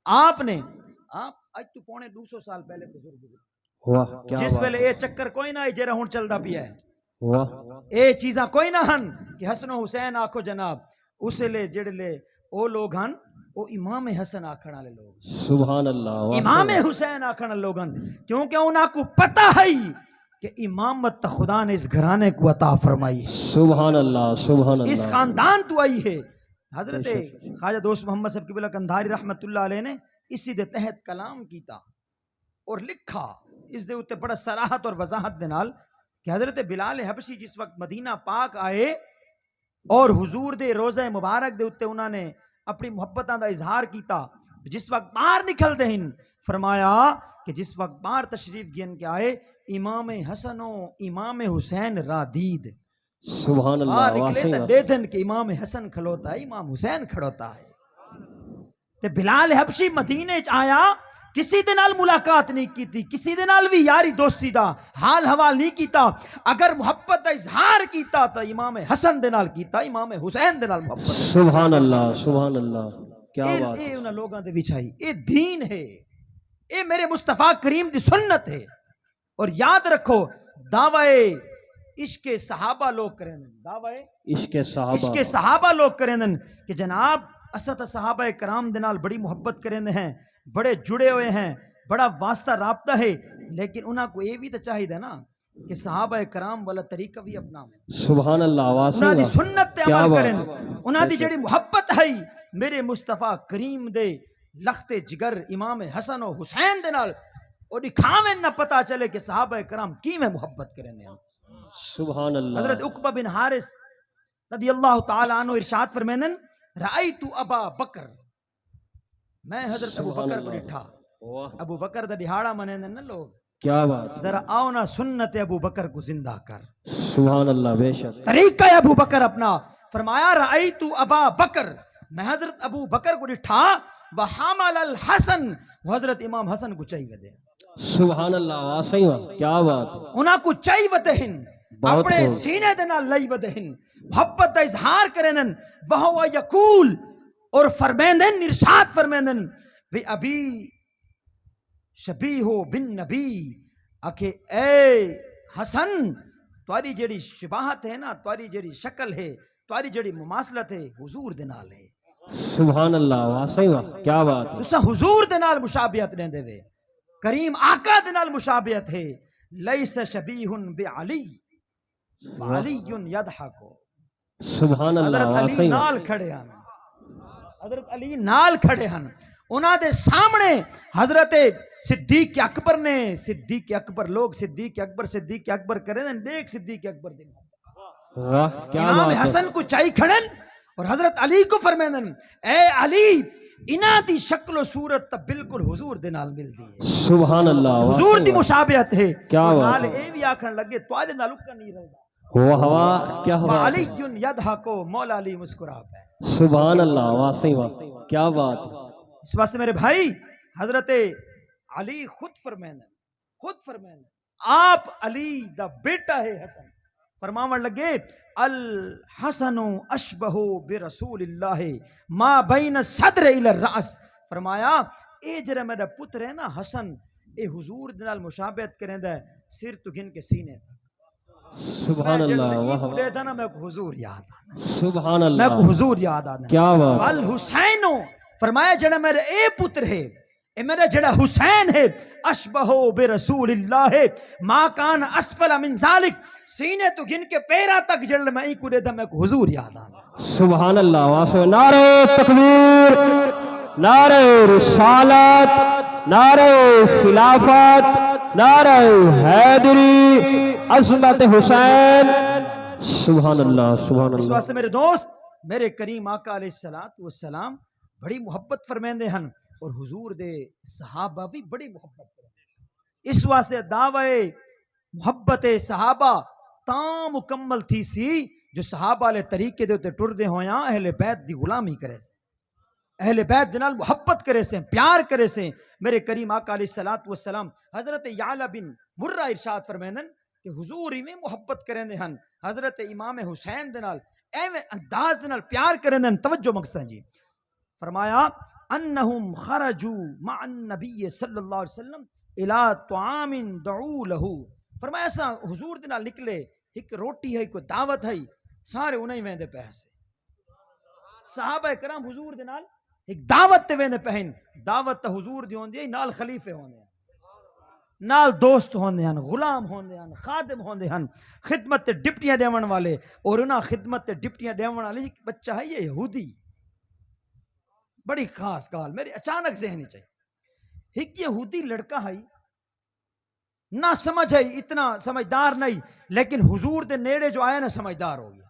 آپ اج تو پونے 200 سال پہلے بزرگ ہوئے، واہ کیا جس بات ویلے اے چکر کوئی نہ جے ہن چلدا پیا ہے، واہ اے چیزاں کوئی نہ ہن کہ حسن و حسین آکھو جناب. اس لے جڑے لے او لوگ ہن او امام حسن آکھن والے لوگ، سبحان اللہ واہ امام حسین آکھن والے لوگ ہن، کیونکہ انہاں کو پتہ ہے کہ امامت تا خدا نے اس گھرانے کو عطا فرمائی ہے، سبحان اللہ سبحان اس اللہ خاندان تو آئی ہے. حضرت خواجہ دوست محمد صاحب قبلہ قندھاری رحمت اللہ علیہ نے اسی دے تحت کلام کیتا اور لکھا اس دے اتے بڑا صراحت اور وضاحت دے نال کہ حضرت بلال حبشی جس وقت مدینہ پاک آئے اور حضور دے روزہ مبارک دے اتے انہوں نے اپنی محبتاں دا اظہار کیتا، جس وقت باہر نکل دے ہن فرمایا کہ جس وقت باہر تشریف گین کے آئے امام حسن و امام حسین را دید، سبحان اللہ باہر واہ نکلے صحیح تا واہ دے دن کہ امام حسن کھلوتا ہے، امام حسین کھڑوتا ہے. تے بلال حبشی مدینے چ آیا، کسی دے نال ملاقات نہیں کیتی، کسی دے نال بھی یاری دوستی دا حال حوال نہیں کیتا. اگر محبت دا اظہار کیتا تو امام حسن دے نال کیتا، امام حسین دے نال محبت. سبحان اللہ کیا بات اے انہاں لوگاں دے وچ آئی، اے دین ہے، اے میرے مصطفیٰ کریم دی سنت ہے. اور یاد رکھو دعوی عشق صحابہ لوگ کریں دن، دعوی عشق صحابہ لوگ کریں دن کہ جناب اسد صحابہ کرام دے نال بڑی محبت کریں دے ہیں، بڑے جڑے ہوئے ہیں، بڑا واسطہ رابطہ ہے، لیکن انہاں کو یہ بھی تو چاہیے تھا نا کہ صحابہ کرام والا طریقہ بھی اپنا میں، سبحان اللہ واہ انہاں دی صحیح سنت تے کیا عمل بات کریں، انہاں دی جڑی محبت ہے میرے مصطفیٰ کریم دے لخت جگر امام حسن و حسین دے نال اور دکھاویں نہ پتا چلے کہ صحابہ کرام کی میں محبت کریں دے. سبحان اللہ حضرت عقبہ بن حارث رضی اللہ تعالی عنہ ارشاد فرمینن رأیت ابا بکر، میں حضرت ابو بکر کو ڈٹھا. واہ ابو بکر دا دہاڑا منیندن نا لوگ، کیا بات ذرا آؤ نا سنت ابو بکر کو زندہ کر، سبحان اللہ بے شک طریقہ ابو بکر اپنا. فرمایا رأیت ابا بکر، میں حضرت ابو بکر کو ڈٹھا، وحمل الحسن، حضرت امام حسن کو چاہیے دے، سبحان اللہ واہ صحیح واہ کیا بات انہاں کو چاہیے ودے ہن، بہت اپنے خوب. سینے دے نال لئی ودے ہن، محبت دا اظہار کرنن. وہو یقول، اور فرمیندن ارشاد فرمیندن بھی ابھی شبیہو بن نبی، اکھے اے حسن تواری جڑی شباہت ہے نا، تواری جڑی شکل ہے، تواری جڑی مماثلت ہے حضور دے نال ہے، سبحان اللہ واہ صحیح واہ کیا بات تسا حضور دے نال مشابہت نہیں دے وے، کریم آقا دے نال مشابہت ہے. لیس شبیہ بعلی علی یضحک، سبحان اللہ حضرت واہ علی صحیح واہ نال کھڑے ہن، حضرت علی نال کھڑے ہن، انہاں دے سامنے حضرت صدیق اکبر نے، صدیق اکبر لوگ صدیق اکبر کریں دیکھ صدیق اکبر دے واہ کیا امام بات ہے حسن کو چاہی کھڑن اور حضرت علی کو فرمیندن اے علی انہاں دی شکل و صورت تا بالکل حضور دے نال مل دی ہے، سبحان اللہ واہ حضور صحیح دی واہ. مشابہت ہے. کیا اور بات نال ہے. اے بھی آکھن لگے توارے نال اکا نہیں رہدا، واہ واہ کیا بات علی ہے. یضحکو، مولا علی مسکرا پہ. سبحان اللہ واہ صحیح واہ کیا بات ہے. اس واسطے میرے بھائی حضرت علی خود فرمائیں آپ علی دا بیٹا ہے حسن، فرماون لگے الحسن اشبہ برسول اللہ ما بین صدر الی الراس. فرمایا اے جڑا میرا پتر ہے نا حسن، اے حضور دے نال مشابہت کریندا ہے سر تو گن کے سینے تک. سبحان اللہ واہ واہ میں نا میں کو حضور یاد آنا، سبحان میں کو اللہ حضور یاد آنا. کیا بات ہے. الحسین، فرمایا جڑا میرا اے پتر ہے، اے میرا جڑا حسین ہے، اشبہ برسول اللہ ما کان اسفل من ذالک، سینے تو گن کے پیرا تک جڑ میں کو دے دا میں کو حضور یاد آنا. سبحان اللہ واہ صحیح. نعرہ تکبیر، نعرہ رسالت، نعرہ خلافت، نعرہ حیدری، عظمت حسین. سبحان اللہ سبحان اس اللہ. واسطے میرے دوست میرے کریم آقا علیہ السلام بڑی محبت فرمیندے ہن اور حضور دے صحابہ بھی بڑی محبت فرمیندے. اس واسطے دعوی محبت صحابہ تاں مکمل تھی سی جو صحابہ لے طریقے دے تے ٹردے ہویاں اہل بیت دی غلامی کرے. اہل بیت دے نال محبت کرے سے پیار کرے سے میرے کریم آقا علیہ الصلوۃ والسلام حضرت یعلا بن مرہ ارشاد فرمیندن کہ حضور ایویں محبت کریندے ہن حضرت امام حسین دے نال ایویں انداز دے نال پیار کریندے ہن. توجہ مقصد جی فرمایا انہم خرجوا مع النبی صلی اللہ علیہ وسلم الى طعام دعوا له. فرمایا ایسا حضور دے نال نکلے ایک روٹی ہے کوئی دعوت ہے سارے انہیں ویندے پہ سے صحابہ کرام حضور دے نال ایک دعوت تے ویندے پہن. دعوت تے حضور دی ہوندی ہے نال خلیفے ہوندے ہیں نال دوست ہوندے ہیں غلام ہوندے ہیں خادم ہوندے ہیں خدمت تے ڈپٹیاں دیون والے اور انہاں خدمت تے ڈپٹیاں دیون والے ایک بچہ ہے یہ یہودی. بڑی خاص گال میری اچانک ذہن چاہیے ایک یہودی لڑکا ہے نہ سمجھ ہے اتنا سمجھدار نہیں لیکن حضور دے نیڑے جو آیا نا سمجھدار ہو گیا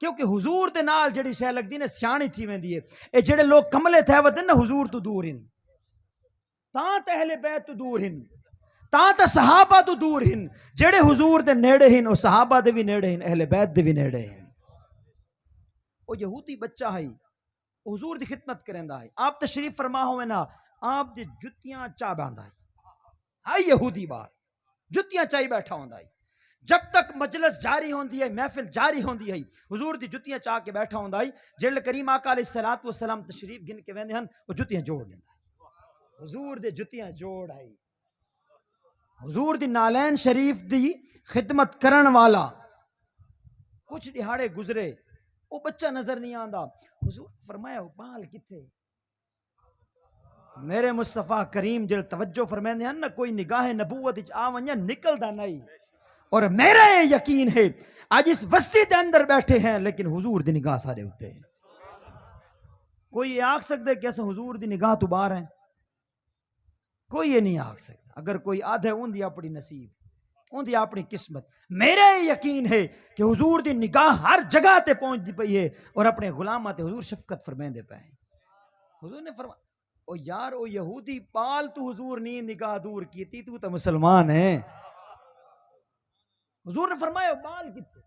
کیونکہ حضور دے نال جڑی شے لگدی نے سیانی تھی ویندی ہے. اے جڑے لوگ کملے تھے ودن نا حضور تو دور ہن تاں تے اہل بیت تو دور ہن تاں تے صحابہ تو دور ہن جڑے حضور دے نیڑے ہن او صحابہ دے بھی نیڑے ہن اہل بیت دے بھی نیڑے ہن. او یہودی بچہ ہے حضور دی خدمت کریندا ہے. آپ تشریف فرما ہوئے نا آپ دی جتیاں چا باندا ہے ہائی یہودی بار جتیاں چائی بیٹھا ہوندا ہے جب تک مجلس جاری ہوندی ہے محفل جاری ہوندی ہے حضور دی جتیاں چاہ کے بیٹھا ہوندا ہے. جڑے کریم آقا علیہ الصلوۃ والسلام تشریف گن کے ویندے ہن او جتیاں جوڑ دیندا ہے حضور دے جتیاں جوڑ ہے. حضور دی نالین شریف دی خدمت کرن والا کچھ دہاڑے گزرے وہ بچہ نظر نہیں آندا. حضور فرمایا بال کتھے میرے مصطفیٰ کریم جڑے توجہ فرمیندے ہیں نا کوئی نگاہ نبوت وچ آ ونجا نکلدا نہیں. اور میرا یہ یقین ہے آج اس بستی دے اندر بیٹھے ہیں لیکن حضور دی نگاہ سارے ہوتے ہیں. کوئی یہ آکھ سکتے کہ ایسا حضور دی نگاہ تو باہر ہیں کوئی یہ نہیں آکھ سکتا. اگر کوئی آدھے ان دی اپنی نصیب ان دی اپنی قسمت. میرا یہ یقین ہے کہ حضور دی نگاہ ہر جگہ تے پہنچ دی پئی ہے اور اپنے غلامہ تے حضور شفقت فرمیندے پے ہیں. حضور نے فرمایا او یار او یہودی پال تو حضور نہیں نگاہ دور کیتی تو مسلمان ہے. حضور نے فرمایا بال کتنے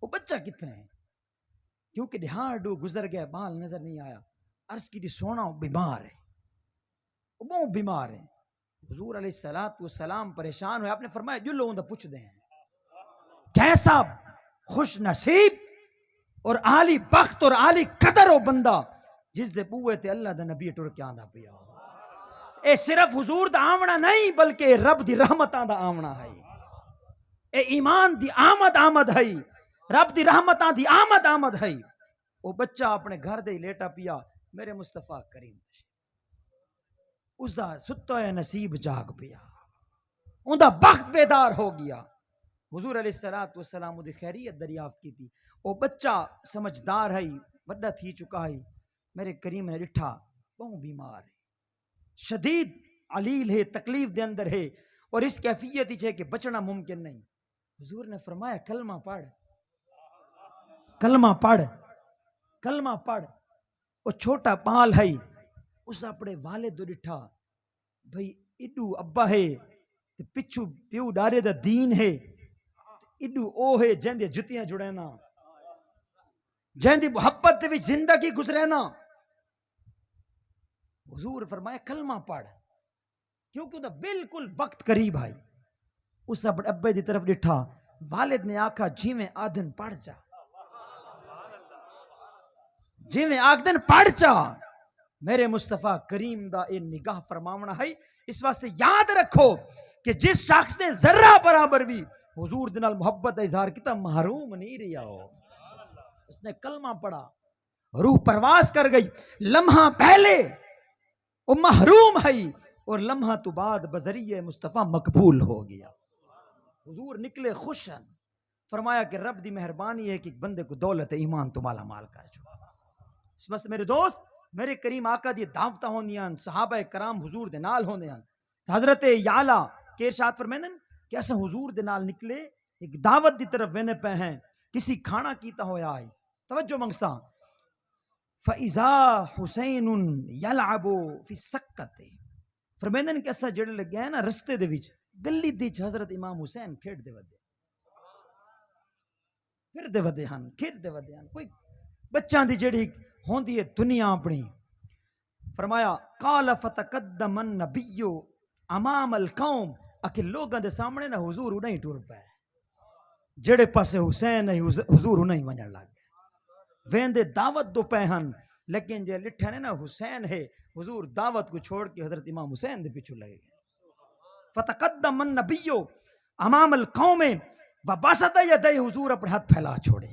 وہ بچہ کتنے ہیں کیونکہ دہاڑ ڈو گزر گیا بال نظر نہیں آیا. عرض کی دی سونا بیمار ہے وہ بہت بیمار ہے. حضور علیہ الصلوۃ والسلام پریشان ہوئے. آپ نے فرمایا جو لوگوں دا پوچھ دے ہیں کیسا خوش نصیب اور عالی بخت اور عالی قدر ہو بندہ جس دے بوئے تے اللہ دا نبی ٹر کے آندا پیا. اے صرف حضور دا آمنا نہیں بلکہ رب دی رحمتاں دا آمنا ہے. اے ایمان دی آمد ہے رب دی رحمتاں دی آمد ہے. وہ بچہ اپنے گھر دے لیٹا پیا میرے مصطفیٰ کریم اس دا ستا ہے نصیب جاگ پیا ان دا بخت بیدار ہو گیا. حضور علیہ الصلوۃ والسلام دی خیریت دریافت کی تھی. وہ بچہ سمجھدار ہے وڈا تھی چکا ہے. میرے کریم نے ڈٹھا بہت بیمار ہے شدید علیل ہے تکلیف دے اندر ہے اور اس کیفیت ہی ہے کہ بچنا ممکن نہیں. حضور نے فرمایا کلمہ پڑھ کلمہ پڑھ کلمہ پڑھ. وہ چھوٹا پال ہے اس اپنے والد دو ڈٹھا بھئی ایڈو ابا ہے پچھو پیو ڈارے دا دین ہے ایڈو او ہے جن دی جتیاں جڑینا جن دی محبت دے وچ زندگی گزرینا. حضور فرمایا کلمہ پڑھ کیونکہ دا بالکل وقت قریب ہے. اس اپنے ابے دی طرف ڈٹھا والد نے آکھا جیویں آدھن پڑھ جا جیویں آدھن پڑھ جا. میرے مصطفیٰ کریم دا اے نگاہ فرماونا ہے. اس واسطے یاد رکھو کہ جس شخص نے ذرہ برابر بھی حضور دنال محبت اظہار کیتا محروم نہیں رہا ہو. اس نے کلمہ پڑھا روح پرواز کر گئی. لمحہ پہلے وہ محروم ہے اور لمحہ تو بعد بذریعہ مصطفیٰ مقبول ہو گیا. حضور نکلے خوش ہیں. فرمایا کہ رب دی مہربانی ہے کہ ایک بندے کو دولت ایمان تو مالا مال کر چکا. اس واسطے میرے دوست میرے کریم آقا دی دعوتاں ہوندیاں صحابہ کرام حضور دے نال ہوندیاں. حضرت یعلا کے ارشاد فرمیندن کہ ایسا حضور دے نال نکلے ایک دعوت دی طرف وینے پہ ہیں کسی کھانا کیتا ہویا ہے. توجہ منگسا فَإِذَا حُسَيْنٌ يَلْعَبُ فِي السَّكَّةِ. فرمیندن کہ ایسا جڑے لگ گیا ہے نا رستے دے وچ گلی دیچ حضرت امام حسین کھیڑ دے ودے پھر دے ودے ہن کوئی بچوں دی جڑی ہوندی ہے دنیا اپنی. فرمایا قال فتقدم النبی امام القوم کہ لوگاں دے سامنے نہ حضور انہیں ٹر پے جڑے پاسے حسین ہے حضور انہیں ونجن لگ گئے ویندے دعوت دو پے ہن لیکن جے لٹھا نے نا حسین ہے حضور دعوت کو چھوڑ کے حضرت امام حسین دے پیچھے لگے گئے. فتقدم النبی امام القوم وبسط یدی حضور اپنے ہاتھ پھیلا چھوڑے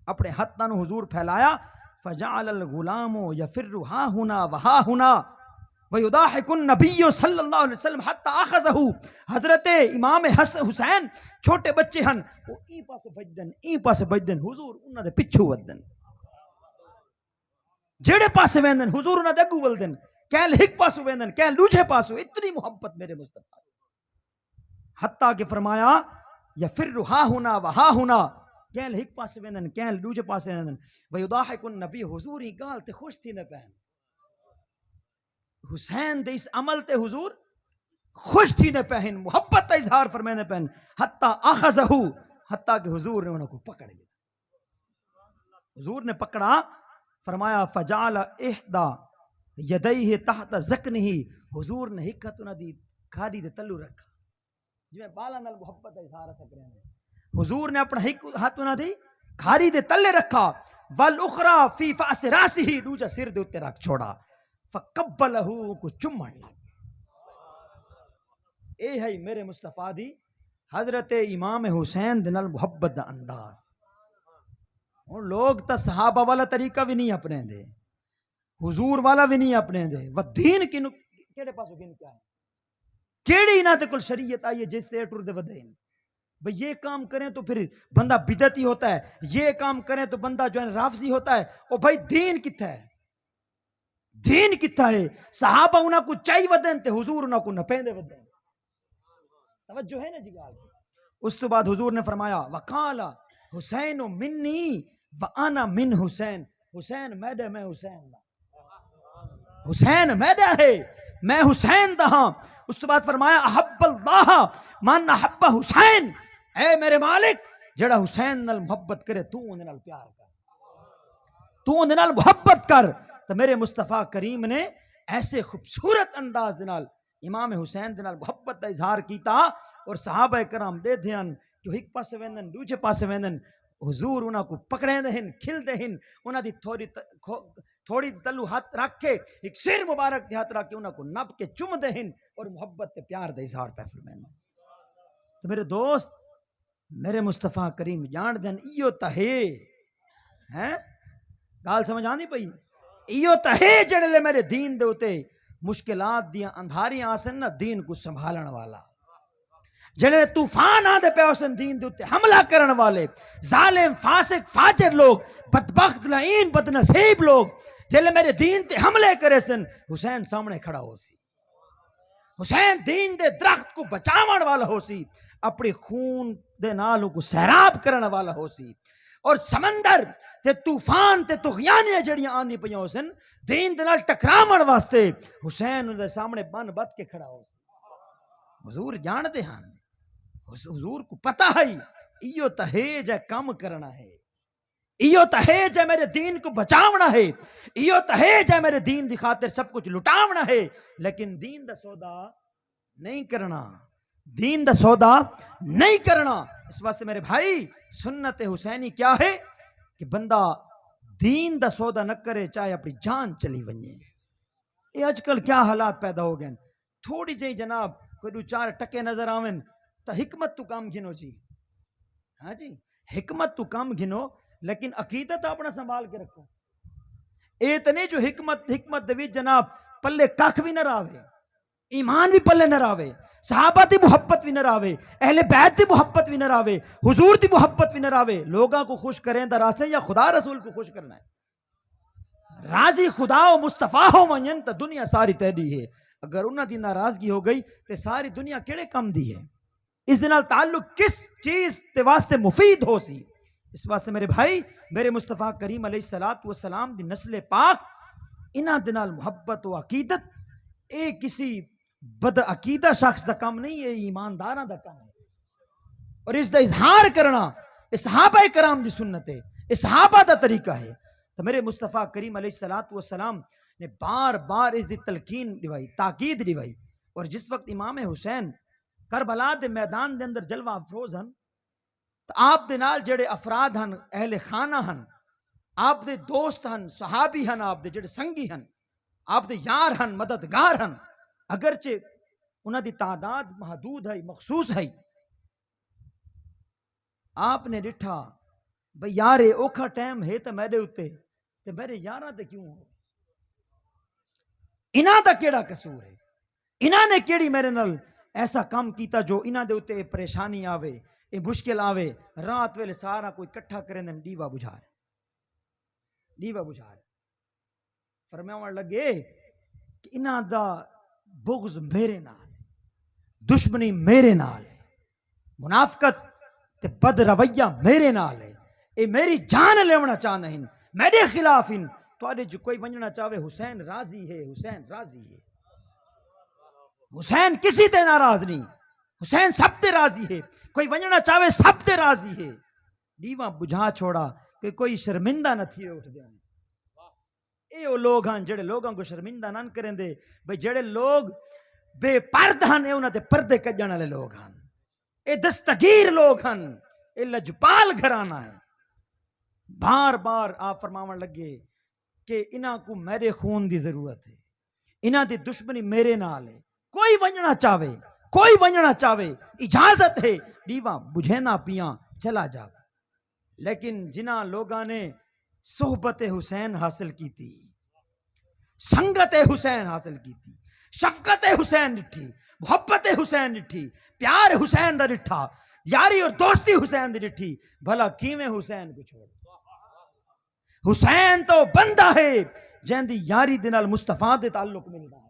اپنے ہاتھ نانو حضور پھیلایا. فجعل الغلام یفر ہا ہنا وہا ہنا ویضاحک النبی صلی اللہ علیہ وسلم حتی اخذہ. حضرت امام حسین چھوٹے بچے ہن وہ ای پاسے بجدن ای پاسے بجدن حضور انہاں دے پچھو ودن جڑے پاسے ویندن حضور انہاں دے اگوں ولدن کہل ہک پاسو ویندن کہل دوجے پاسو. اتنی محبت میرے مصطفیٰ حتیٰ کہ فرمایا یفر ہا ہنا وہا ہنا کہل ہک پاسے ویندن کہل دوجے پاسے ویندن ویضاحک النبی حضور ہی گال تے خوش تھی نہ پہن حسین دے اس عمل تے حضور خوش تھی نہ پہن محبت تا اظہار فرمائے نہ پہن حتیٰ اخذہ حتیٰ کہ حضور نے انہوں کو پکڑ لیا. حضور نے پکڑا فرمایا فجعل احدا یدیہ تحت زکنہ حضور نے ہک ہاتھ انہاں دی کھاڑی دے تلو رکھا جو بالا نال محبت دا اظہار اسا کرے حضور نے اپنا ہک ہاتھ انہاں دی کھاڑی دے تلے رکھا والاخرى فی فاس راسہ دوجا سر دے اوتے رکھ چھوڑا فقبلہ کو چمن لگ. اے ہے میرے مصطفیٰ دی حضرت امام حسین دے نال محبت دا انداز. اور لوگ تا صحابہ والا طریقہ بھی نہیں اپنے دے حضور والا بھی نہیں اپنے دے وہ دین کی کیڑے پاسو گن کیا ہے کیڑی انہاں تے کل شریعت آئی ہے جس سے ٹر دے ودین بھئی یہ کام کریں تو پھر بندہ بدعتی ہوتا ہے یہ کام کریں تو بندہ جو ہے رافضی ہوتا ہے. او بھائی دین کتھا ہے دین کتھا ہے. صحابہ انہاں کو چاہی ودین تے حضور انہاں کو نپیندے ودین. توجہ ہے نا جی گال. اس تو بعد حضور نے فرمایا وقال حسین منی وانا من حسین. حسین میڈا میں حسین دا حسین میڈا ہے میں حسین دا ہاں. اس تو بعد فرمایا احب اللہ من احب حسین. اے میرے مالک جڑا حسین نال محبت کرے تو اندے نال پیار کر تو اندے نال محبت کر. تو میرے مصطفیٰ کریم نے ایسے خوبصورت انداز دے نال امام حسین دے نال محبت دا اظہار کیتا. اور صحابہ کرام دے دھیان کہ ایک پاسے ویندن دوجے پاسے ویندن حضور انہاں کو پکڑے دہن کھل دہن انہاں دی تھوڑی تلو ہاتھ رکھ کے ایک سر مبارک دے ہاتھ رکھ کے انہاں کو نپ کے چم دہن اور محبت تے پیار دا اظہار پہ فرمائن. تو میرے دوست میرے مصطفیٰ کریم جان دین ایو تہے ہیں گال سمجھ آندی پئی ایو تہے جڑے لے میرے دین دے ہوتے مشکلات دیاں اندھاریاں آسن نا دین کو سنبھالن والا جڑے طوفان آدھے پہ آسن دین دے ہوتے حملہ کرن والے ظالم فاسق فاجر لوگ بدبخت لعین بدنصیب لوگ جڑے میرے دین تے حملے کرے سن حسین سامنے کھڑا ہو سی. حسین دین دے درخت کو بچاون والا ہو سی اپنی خون دے نالوں کو سیراب کرن والا ہو سی. اور سمندر تے طوفان تے طغیانیاں جڑیاں آندی پیاں ہو سن دین دے نال ٹکراون واسطے حسین دے سامنے بن بت کے کھڑا ہو سی. حضور جان دے ہن حضور کو پتہ ہے ایو تہے جے کام کرنا ہے ایو تہے جے میرے دین کو بچاونا ہے ایو تہے جے میرے دین دی خاطر سب کچھ لٹاونا ہے. لیکن دین دا سودا نہیں کرنا دین دا سودا نہیں کرنا. اس واسطے میرے بھائی سنت حسینی کیا ہے کہ بندہ دین دا سودا نہ کرے چاہے اپنی جان چلی ونجے. یہ آج کل کیا حالات پیدا ہو گئے تھوڑی جی جناب کوئی دو چار ٹکے نظر آویں تو حکمت تو کام گھنو جی ہاں جی حکمت تو کام گھنو لیکن عقیدت اپنا سنبھال کے رکھو. اتنے جو حکمت دوی جناب پلے کاکھ بھی نہ راوے ایمان بھی پلے نہ راوے صحابہ دی محبت بھی نہ راوے اہل بیت دی محبت بھی نہ راوے حضور دی محبت بھی نہ راوے. لوگاں کو خوش کریں دا راسے یا خدا رسول کو خوش کرنا ہے. راضی خدا و مصطفیٰ ہو ونجن تا دنیا ساری تیری ہے. اگر انہاں دی ناراضگی ہو گئی تے ساری دنیا کیڑے کم دی ہے. اس دنال تعلق کس چیز تے واسطے مفید ہو سی. اس واسطے میرے بھائی میرے مصطفیٰ کریم علیہ السلام دی نسل پاک انہاں دے نال محبت و عقیدت اے کسی بد عقیدہ شخص دا کام نہیں ہے ایمانداراں دا کام ہے. اور اس دا اظہار کرنا صحابہ کرام دی سنت ہے. یہ صحابہ دا طریقہ ہے. تو میرے مصطفیٰ کریم علیہ الصلوۃ والسلام نے بار بار اس دی تلقین دیوائی، تاکید دیوائی. اور جس وقت امام حسین کربلا دے میدان دے اندر جلوہ افروز ہن تو آپ دے نال جڑے افراد ہن، اہل خانہ ہن، آپ دے دوست ہن، صحابی ہن، آپ دے جڑے سنگی ہن، آپ دے یار ہن، مددگار ہن، اگرچہ انہاں دی تعداد محدود ہے، مخصوص ہے. آپ نے ڈٹھا بھئی یار اوکھا ٹائم ہے تے میرے اتے تے میرے یاراں تے کیوں ہو؟ انہاں دا کیڑا قصور ہے؟ انہاں نے کیڑی میرے نال ایسا کام کیتا جو انہاں دے اتے پریشانی آوے، اے مشکل آوے؟ رات ویلے سارا کوئی کٹھا کریں دن ڈیوا بجھا رہے، ڈیوا بجھا رہے. فرماون لگے کہ انہاں دا بغض میرے نال، دشمنی میرے نال ہے، منافقت تے بد رویہ میرے نال ہے. اے میری جان لیونا چاہنا ہیں، میرے خلاف ہیں. تو جو کوئی ونجنا چاہے حسین راضی ہے، حسین راضی ہے. حسین کسی تے ناراض نہیں، حسین سب تے راضی ہے. کوئی ونجنا چاہے سب تے راضی ہے. دیواں بجھا چھوڑا کہ کوئی شرمندہ نہ تھی اٹھ دے. اے وہ لوگ ہیں جڑے لوگوں کو شرمندہ نہ کریں دے. بھئی جڑے لوگ بے پرد ہیں اے انہاں تے پردے کجن والے لوگ ہیں. اے دستگیر لوگ ہیں، اے لجپال گھرانہ ہے. بار بار آپ فرماون لگے کہ انہاں کو میرے خون دی ضرورت ہے، انہاں دی دشمنی میرے نال ہے. کوئی ونجنا چاہے، کوئی ونجنا چاہے، اجازت ہے. دیواں بجھینا پیاں چلا جا. لیکن جنہاں لوگاں نے صحبت حسین حاصل کی تھی، سنگت حسین حاصل کی تھی، شفقت حسین ڈٹھی، محبت حسین ڈٹھی، پیار حسین دا ڈٹھا، یاری اور دوستی حسین دی ڈٹھی، بھلا کیویں حسین کو چھوڑ؟ حسین تو بندہ ہے جہاں دی یاری دے نال مصطفیٰ دے تعلق ملدا ہے.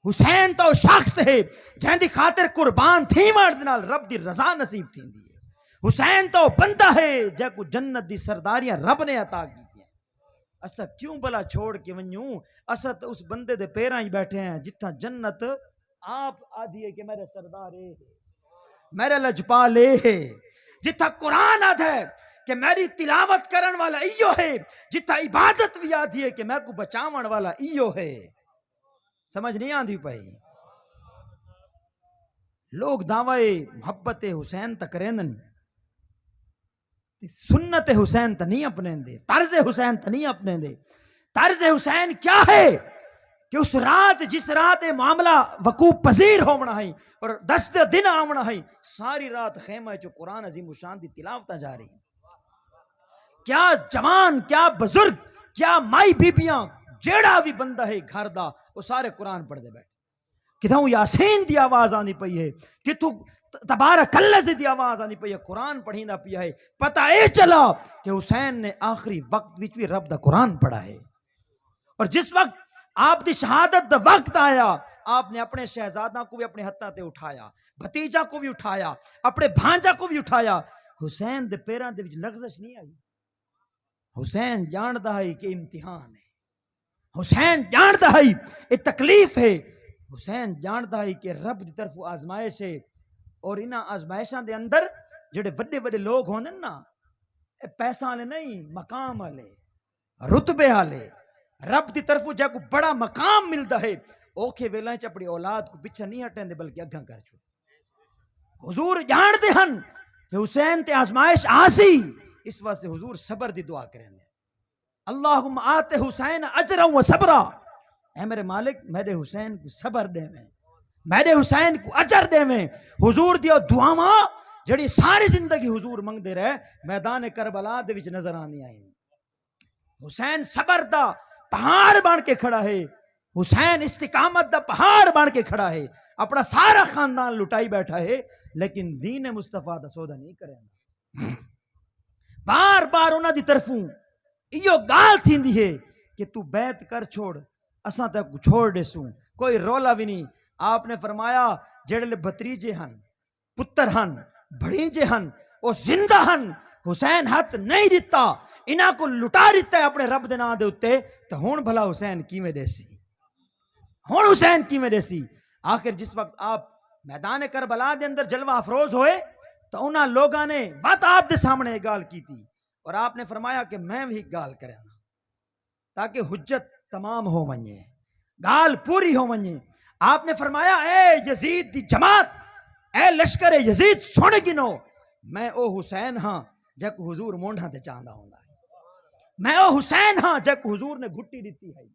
حسین تو شخص ہے جہاں دی خاطر قربان تھی مار دے نال رب دی رضا نصیب تھیندی ہے. حسین تو بندہ ہے جے کو جنت دی سرداریاں رب نے عطا کی ہیں. اسا کیوں بلا چھوڑ کے ونجوں؟ اسا تو اس بندے دے پیراں ہی بیٹھے ہیں جتھا جنت آپ آدھی ہے کہ میرے سردار ہے، میرے لجپال ہے. جتھا قرآن آدھ ہے کہ میری تلاوت کرن والا ایو ہے، جتھا عبادت بھی آدھی ہے کہ میں کو بچاون والا ایو ہے. سمجھ نہیں آندھی پئی؟ لوگ دعوی محبت حسین تک رہندن، سنت حسین تا نہیں اپنے دے، طرز حسین تا نہیں اپنے دے. طرز حسین کیا ہے کہ اس رات جس رات معاملہ وقوع پذیر ہونا ہے اور 10 دن آونا ہے، ساری رات خیمہ چو قرآن عظیم الشان دی تلاوت جا رہی. کیا جوان، کیا بزرگ، کیا مائی بیبیاں، جیڑا بھی بندہ ہے گھر دا وہ سارے قرآن پڑھ دے بیٹھے. کتھوں یاسین دی آواز آنی پئی ہے، کتھوں تبارک اللہ دی آواز آنی پئی ہے، قرآن پڑھیندا پیا ہے. پتہ اے چلا کہ حسین نے آخری وقت وچ بھی رب دا قرآن پڑھا ہے. اور جس وقت آپ دی شہادت دا وقت آیا، آپ نے اپنے شہزادہ کو بھی اپنے ہتھاں تے اٹھایا، بھتیجا کو بھی اٹھایا، اپنے بھانجا کو بھی اٹھایا. حسین دے پیراں دے وچ لغزش نہیں آئی. حسین جاندا ہے کہ امتحان ہے، حسین جاندا ہے یہ تکلیف ہے، حسین جاندا ہے کہ رب دی طرف آزمائش ہے. اور انہاں آزمائشاں دے اندر جڑے بڑے بڑے لوگ ہوندے نا، پیسہ والے نہیں، مقام والے، رتبے والے، رب دی طرف جا کو بڑا مقام ملدا ہے، اوکھے ویلے چ اپنی اولاد کو پیچھے نہیں ہٹیں دے بلکہ اگاں کر چھوڑ. حضور جاندے ہن کہ حسین تے آزمائش آسی، اس واسطے حضور صبر دی دعا کریں دے. اللہم آت حسین اجرا و صبرا، اے میرے مالک میرے حسین کو صبر دے میں، میرے حسین کو اجر دے میں. حضور دیو دعاواں جڑی ساری زندگی حضور منگ دے رہے میدان کربلا دے وچ نظر آنے آئیں. حسین صبر دا پہاڑ بن کے کھڑا ہے، حسین استقامت دا پہاڑ بن کے کھڑا ہے. اپنا سارا خاندان لٹائی بیٹھا ہے لیکن دین مصطفیٰ دا سودا نہیں کرے. بار بار انہاں دی طرفوں ایو گال تھیندی ہے کہ تو بیعت کر چھوڑ، اساں تے چھوڑ دے سوں، کوئی رولا بھی نہیں. آپ نے فرمایا جڑے بھتریجے ہن، پتر ہن، بھڑیجے ہن، وہ زندہ ہن، حسین ہاتھ نہیں دیتا، انہاں کو لٹا دیتا ہے اپنے رب دے نام دے اتے. تو ہون بھلا حسین کیویں دیسی، ہون حسین کیویں دیسی. آخر جس وقت آپ میدان کربلا دے اندر جلوہ افروز ہوئے تو انہاں لوگاں نے وقت آپ دے سامنے گال کی تھی اور آپ نے فرمایا کہ میں بھی گال کریں تاکہ حجت تمام ہو ونجے، گال پوری ہو ونجے۔ آپ نے فرمایا اے یزید دی جماعت، اے لشکر یزید سن گنو، میں او حسین ہاں جک حضور مونڈھا تے چاہندا ہوندا ہے، میں او حسین ہاں جک حضور نے گھٹی دیتی ہے،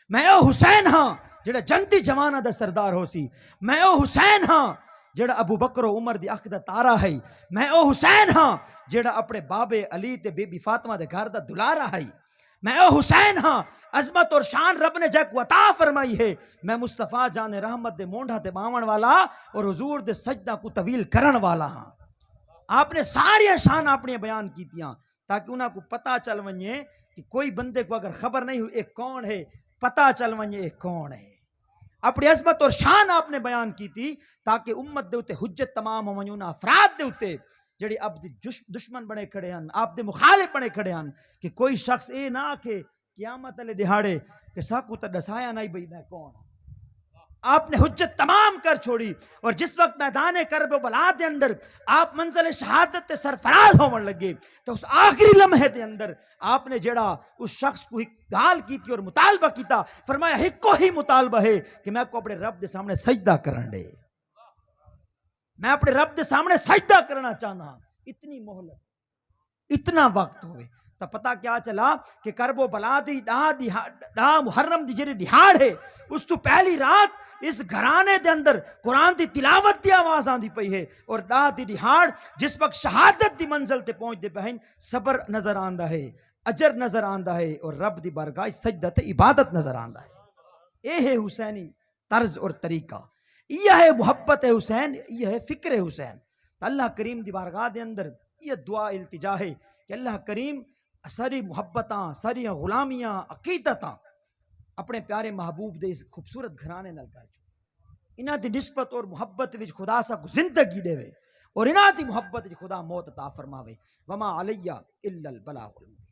میں او حسین ہاں جڑا جنتی جوانہ دا سردار ہو سی، میں او حسین ہاں جڑا ابو بکر و عمر دی اکھ دا تارا ہے، میں او حسین ہاں جڑا اپنے بابے علی تے بی بی فاطمہ دے گھر دا دلارا ہے، میں او حسین ہاں عظمت اور شان رب نے جے کو عطا فرمائی ہے، میں مصطفیٰ جان رحمت دے مونڈھا تے باون والا اور حضور دے سجدہ کو طویل کرن والا ہاں۔ آپ نے ساری شان اپنی بیان کیتیاں تاکہ انہاں کو پتہ چل ونجے کہ کوئی بندے کو اگر خبر نہیں ہوئی ایک کون ہے، پتہ چل ونجے ایک کون ہے۔ اپنی عظمت اور شان آپ نے بیان کی تھی تاکہ امت دے اتے حجت تمام ہو ونجے، انہاں افراد دے اتے جڑے اب دشمن بنے کھڑے ہیں، آپ دے مخالف بنے کھڑے ہیں، کہ کوئی شخص اے نہ آکھے قیامت علیہ دہاڑے کہ ساکو تا دسایا نہیں بھئی میں کون ہوں۔ آپ نے حجت تمام کر چھوڑی، اور جس وقت میدان کرب و بلا دے اندر آپ منزل شہادت تے سرفراز ہون لگے تو اس آخری لمحے دے اندر آپ نے جڑا اس شخص کو ایک گال کی تھی اور مطالبہ کیتا، فرمایا ہکو ہی مطالبہ ہے کہ میں کو اپنے رب دے سامنے سجدہ کرن دے، میں اپنے رب دے سامنے سجدہ کرنا چاہنا ہوں۔ اتنی مہلت، اتنا وقت ہوئے تو پتہ کیا چلا کہ کرب و بلا دی ڈا محرم دی جڑی دہاڑ ہے، اس تو پہلی رات اس گھرانے دے اندر قرآن دی تلاوت دی آواز آندی پئی ہے، اور ڈا دی دہاڑ جس وقت شہادت دی منزل تے پہنچ دے بہن صبر نظر آندا ہے، اجر نظر آندا ہے، اور رب دی بارگاہ سجدہ تے عبادت نظر آندا ہے۔ اے ہے حسینی طرز اور طریقہ، یہ ہے محبت حسین، یہ ہے فکر حسین۔ اللہ کریم دی بارگاہ دے اندر یہ دعا التجا ہے کہ اللہ کریم ساری محبتاں، ساری غلامیاں، عقیدتاں اپنے پیارے محبوب دے اس خوبصورت گھرانے نال کر چھوڑ، انہاں دی نسبت اور محبت وچ خدا سا کو زندگی دے وے، اور انہاں دی محبت وچ خدا موت عطا فرماوے۔ وما علیہ الا البلاغ المبین۔